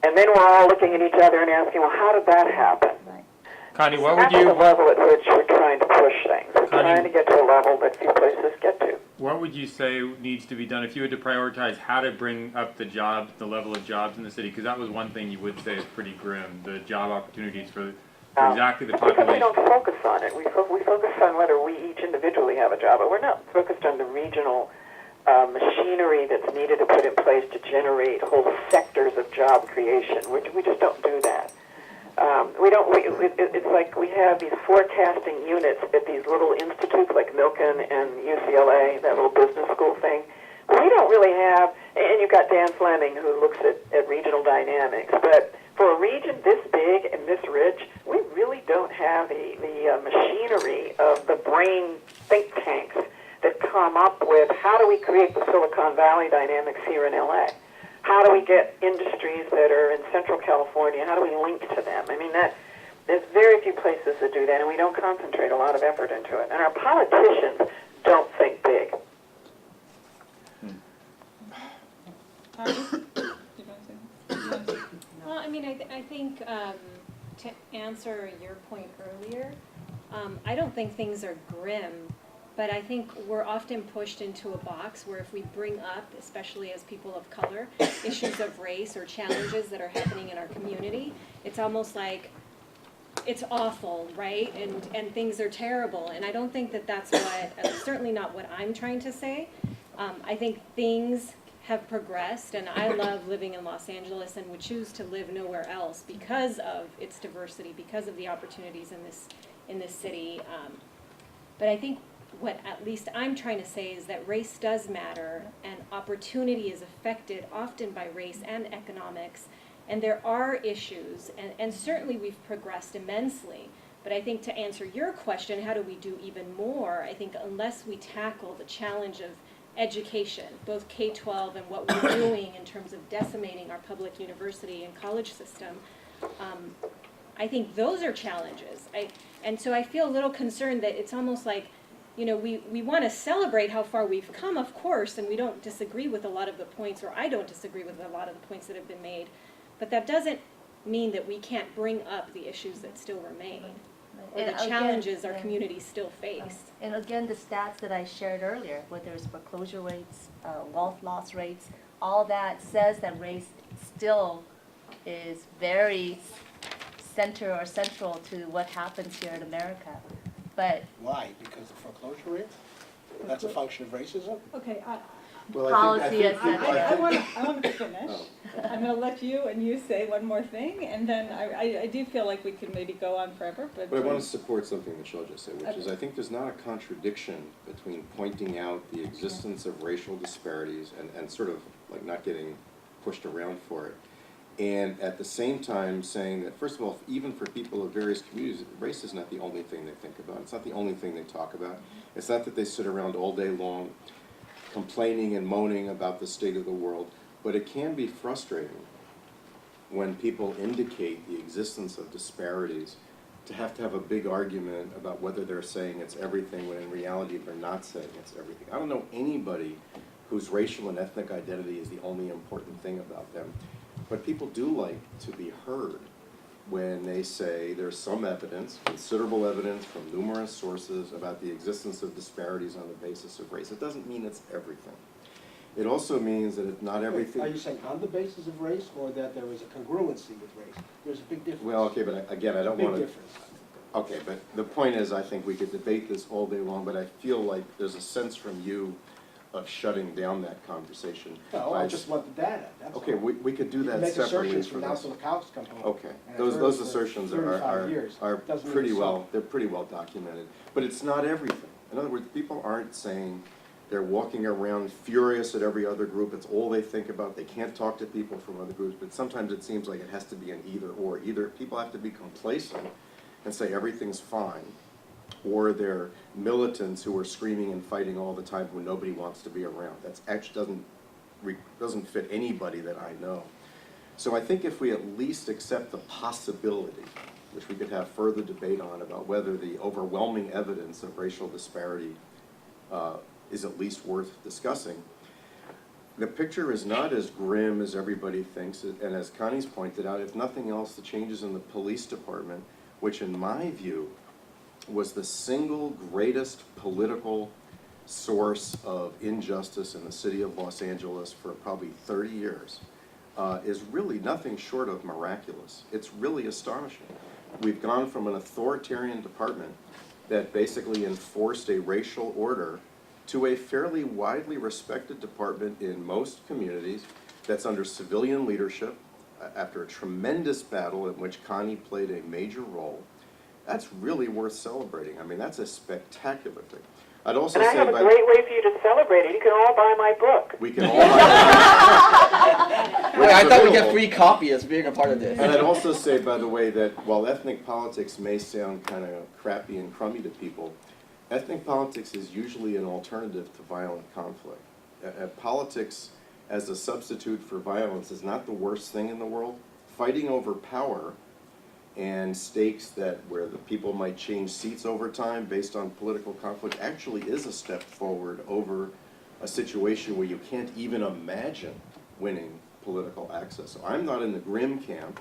And then we're all looking at each other and asking, well, how did that happen? Connie, what would That's you... the level at which we're trying to push things. We're Connie, trying to get to a level that few places get to. what would you say needs to be done if you had to prioritize how to bring up the jobs, the level of jobs in the city? Because that was one thing you would say is pretty grim, the job opportunities for exactly the Because we population. don't focus on it. We focus on whether we each individually have a job, but we're not focused on the regional machinery that's needed to put in place to generate whole sectors of job creation. We just don't do that. It's like we have these forecasting units at these little institutes like Milken and UCLA, that little business school thing. We don't really have, and you've got Dan Fleming who looks at regional dynamics, but for a region this big and this rich, we really don't have the machinery of the brain think tanks that come up with how do we create the Silicon Valley dynamics here in LA? How do we get industries that are in Central California, how do we link to them? I mean, there's very few places that do that, and we don't concentrate a lot of effort into it. And our politicians don't think big. Well, I mean, I think to answer your point earlier, I don't think things are grim, but I think we're often pushed into a box where if we bring up, especially as people of color, issues of race or challenges that are happening in our community, it's almost like it's awful, right? And things are terrible. And I don't think that that's what, certainly not what I'm trying to say. I think things have progressed, and I love living in Los Angeles and would choose to live nowhere else because of its diversity, because of the opportunities in this city. But I think what at least I'm trying to say is that race does matter, and opportunity is affected often by race and economics, and there are issues, and certainly we've progressed immensely. But I think to answer your question, how do we do even more, I think unless we tackle the challenge of education, both K-12 and what we're doing in terms of decimating our public university and college system, I think those are challenges. And so I feel a little concerned that it's almost like, you know, we want to celebrate how far we've come, of course, and we don't disagree with a lot of the points, or I don't disagree with a lot of the points that have been made, but that doesn't mean that we can't bring up the issues that still remain, or the challenges our communities still face. And again, the stats that I shared earlier, whether it's foreclosure rates, wealth loss rates, all that says that race still is very central to what happens here in America. But Why? Because of foreclosure rates? That's a function of racism? Okay, policy, etc. I want to finish. I'm going to let you and you say one more thing, and then I do feel like we could maybe go on forever. But I want to support something Michelle just said, which is I think there's not a contradiction between pointing out the existence of racial disparities and sort of like not getting pushed around for it, and at the same time saying that, first of all, even for people of various communities, race is not the only thing they think about. It's not the only thing they talk about. It's not that they sit around all day long complaining and moaning about the state of the world, but it can be frustrating when people indicate the existence of disparities to have a big argument about whether they're saying it's everything when in reality they're not saying it's everything. I don't know anybody whose racial and ethnic identity is the only important thing about them, but people do like to be heard when they say there's some evidence, considerable evidence from numerous sources about the existence of disparities on the basis of race. It doesn't mean it's everything. It also means that it's not everything. Are you saying on the basis of race, or that there is a congruency with race? There's a big difference. Well, okay, but again, I don't Big want to. difference. Okay, but the point is, I think we could debate this all day long, but I feel like there's a sense from you of shutting down that conversation. No, I just want the data, that's all. Okay, we could do You that can make separately assertions for from now this. till the cows come home. Okay, And I've those heard those it for assertions 35 years. are Doesn't mean pretty it's well, so. they're pretty well documented. But it's not everything. In other words, people aren't saying they're walking around furious at every other group. It's all they think about. They can't talk to people from other groups. But sometimes it seems like it has to be an either or. Either people have to be complacent and say everything's fine, or they're militants who are screaming and fighting all the time when nobody wants to be around. That's actually doesn't fit anybody that I know. So I think if we at least accept the possibility, which we could have further debate on, about whether the overwhelming evidence of racial disparity is at least worth discussing, the picture is not as grim as everybody thinks, and as Connie's pointed out, if nothing else, the changes in the police department, which in my view was the single greatest political source of injustice in the city of Los Angeles for probably 30 years, is really nothing short of miraculous. It's really astonishing. We've gone from an authoritarian department that basically enforced a racial order to a fairly widely respected department in most communities that's under civilian leadership after a tremendous battle in which Connie played a major role. That's really worth celebrating. I mean, that's a spectacular thing. I'd also And I say have a great way for you to celebrate it. You can all buy my book. we can all buy Wait, I thought we get available. free copy as being a part of this. And I'd also say, by the way, that while ethnic politics may sound kind of crappy and crummy to people, ethnic politics is usually an alternative to violent conflict. Politics as a substitute for violence is not the worst thing in the world. Fighting over power and stakes that where the people might change seats over time based on political conflict actually is a step forward over a situation where you can't even imagine winning political access. So I'm not in the grim camp.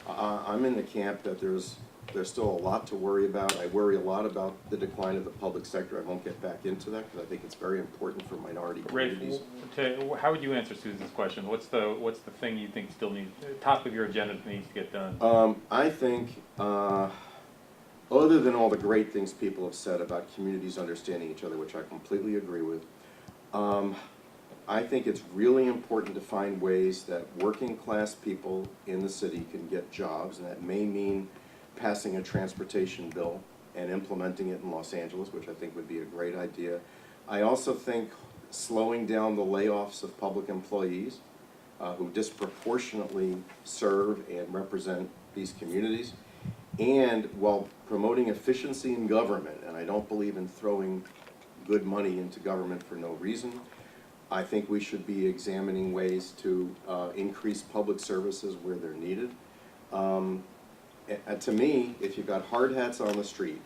I'm in the camp that there's still a lot to worry about. I worry a lot about the decline of the public sector. I won't get back into that because I think it's very important for minority Rafe, communities. how would you answer Susan's question? What's the thing you think still needs, top of your agenda that needs to get done? I think, other than all the great things people have said about communities understanding each other, which I completely agree with, I think it's really important to find ways that working class people in the city can get jobs, and that may mean passing a transportation bill and implementing it in Los Angeles, which I think would be a great idea. I also think slowing down the layoffs of public employees who disproportionately serve and represent these communities, and while promoting efficiency in government, and I don't believe in throwing good money into government for no reason, I think we should be examining ways to increase public services where they're needed. And to me, if you've got hard hats on the street,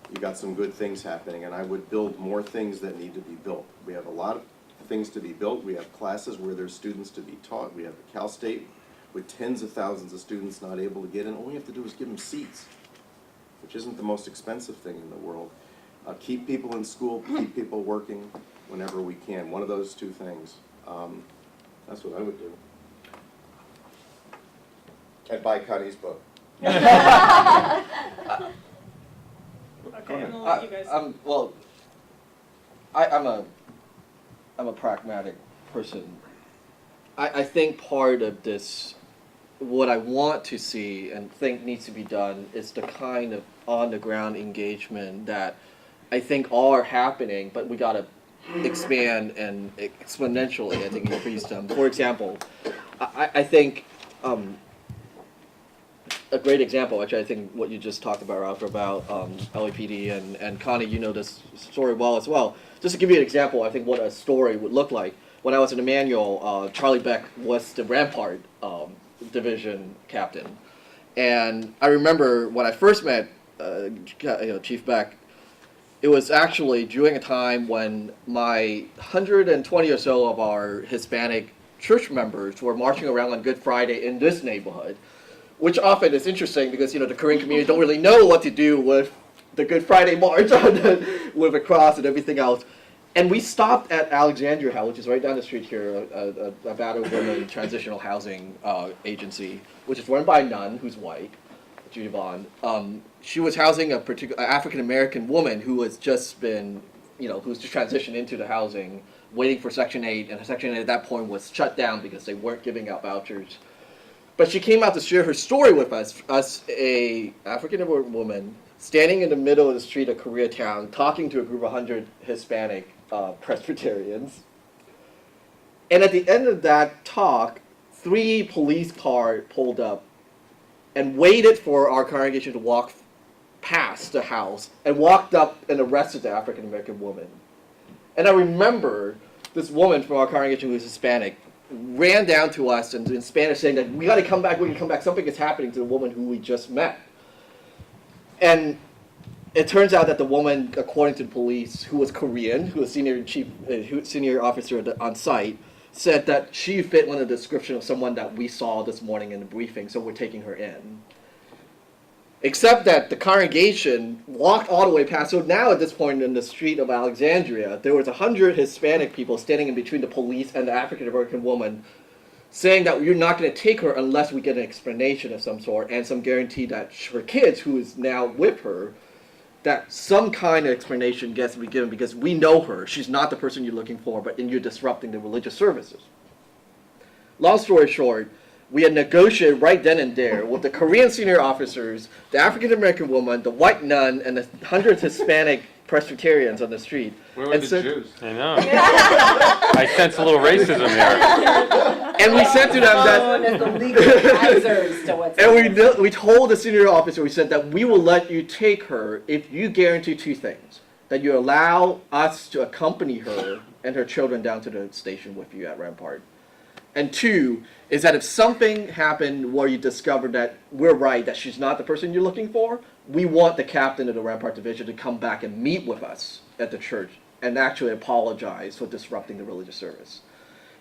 you've got some good things happening, and I would build more things that need to be built. We have a lot of things to be built. We have classes where there's students to be taught. We have Cal State with tens of thousands of students not able to get in. All we have to do is give them seats, which isn't the most expensive thing in the world. Keep people in school, keep people working whenever we can. One of those two things. That's what I would do. And buy Connie's book. Okay, I'm gonna let you guys. I'm a pragmatic person. I think part of this, what I want to see and think needs to be done, is the kind of on-the-ground engagement that I think are happening, but we gotta expand and exponentially, I think, increase them. For example, I think a great example, actually, I think what you just talked about, Ralph, about LAPD, and Connie, you know this story well as well. Just to give you an example, I think what a story would look like. When I was in Emmanuel, Charlie Beck was the Rampart division captain. And I remember when I first met Chief Beck, it was actually during a time when my 120 or so of our Hispanic church members were marching around on Good Friday in this neighborhood, which often is interesting because, the Korean community don't really know what to do with the Good Friday march with a cross and everything else. And we stopped at Alexandria House, which is right down the street here, a battered women transitional housing agency, which is run by a nun who's white, Judy Bond. She was housing a particular African American woman who was just been, who's just transitioned into the housing, waiting for Section 8, and Section 8 at that point was shut down because they weren't giving out vouchers. But she came out to share her story with us, a African American woman, standing in the middle of the street of Koreatown, talking to a group of 100 Hispanic Presbyterians. And at the end of that talk, 3 police cars pulled up and waited for our congregation to walk past the house and walked up and arrested the African American woman. And I remember this woman from our congregation who was Hispanic ran down to us and in Spanish saying that we got to come back, something is happening to the woman who we just met. And it turns out that the woman, according to the police, who was Korean, who was senior officer on site, said that she fit one of the description of someone that we saw this morning in the briefing, so we're taking her in. Except that the congregation walked all the way past. So now at this point in the street of Alexandria, there was 100 Hispanic people standing in between the police and the African American woman, saying that you're not going to take her unless we get an explanation of some sort and some guarantee that her kids, who is now with her, that some kind of explanation gets to be given because we know her. She's not the person you're looking for, but you're disrupting the religious services. Long story short, we had negotiated right then and there with the Korean senior officers, the African American woman, the white nun, and the hundreds of Hispanic Presbyterians on the street. Where were the Jews? I know. I sense a little racism here. And we said to them that, and we told the senior officer, we said that we will let you take her if you guarantee 2 things. That you allow us to accompany her and her children down to the station with you at Rampart. And 2 is that if something happened where you discover that we're right, that she's not the person you're looking for, we want the captain of the Rampart Division to come back and meet with us at the church and actually apologize for disrupting the religious service.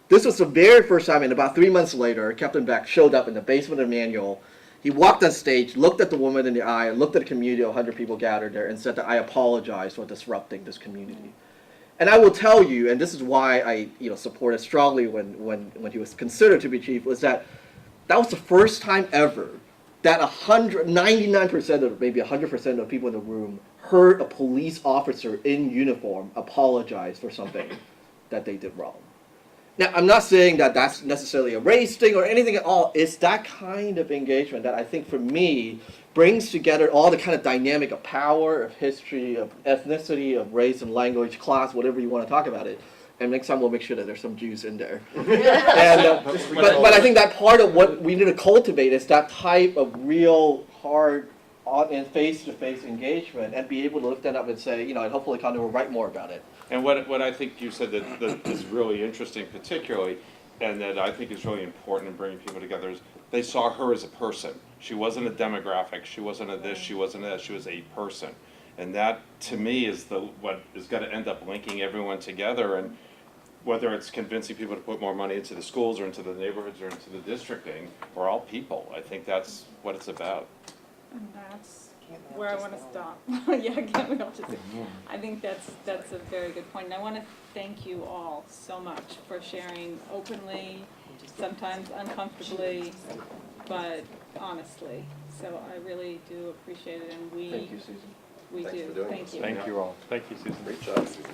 This was the very first time, and about 3 months later, Captain Beck showed up in the basement of Manual. He walked on stage, looked at the woman in the eye, looked at the community of 100 people gathered there, and said that I apologize for disrupting this community. And I will tell you, and this is why I supported strongly when he was considered to be chief, was that was the first time ever that 99% of, maybe 100% of people in the room heard a police officer in uniform apologize for something that they did wrong. Now, I'm not saying that that's necessarily a race thing or anything at all. It's that kind of engagement that I think, for me, brings together all the kind of dynamic of power, of history, of ethnicity, of race and language, class, whatever you want to talk about it. And next time we'll make sure that there's some Jews in there. And, but I think that part of what we need to cultivate is that type of real, hard, and face-to-face engagement, and be able to lift that up and say, and hopefully Conor will write more about it. And what I think you said that is really interesting particularly, and that I think is really important in bringing people together, is they saw her as a person. She wasn't a demographic, she wasn't a this, she wasn't a that, she was a person. And that, to me, is what is going to end up linking everyone together, and whether it's convincing people to put more money into the schools or into the neighborhoods or into the districting, we're all people. I think that's what it's about. And that's where I want to stop. Yeah, can't we all just? I think that's a very good point. And I want to thank you all so much for sharing openly, sometimes uncomfortably, but honestly. So I really do appreciate it, and Thank you, Susan. we Thanks do. for doing Thank this. you. Thank you all. Thank you, Susan. Great job, Susan.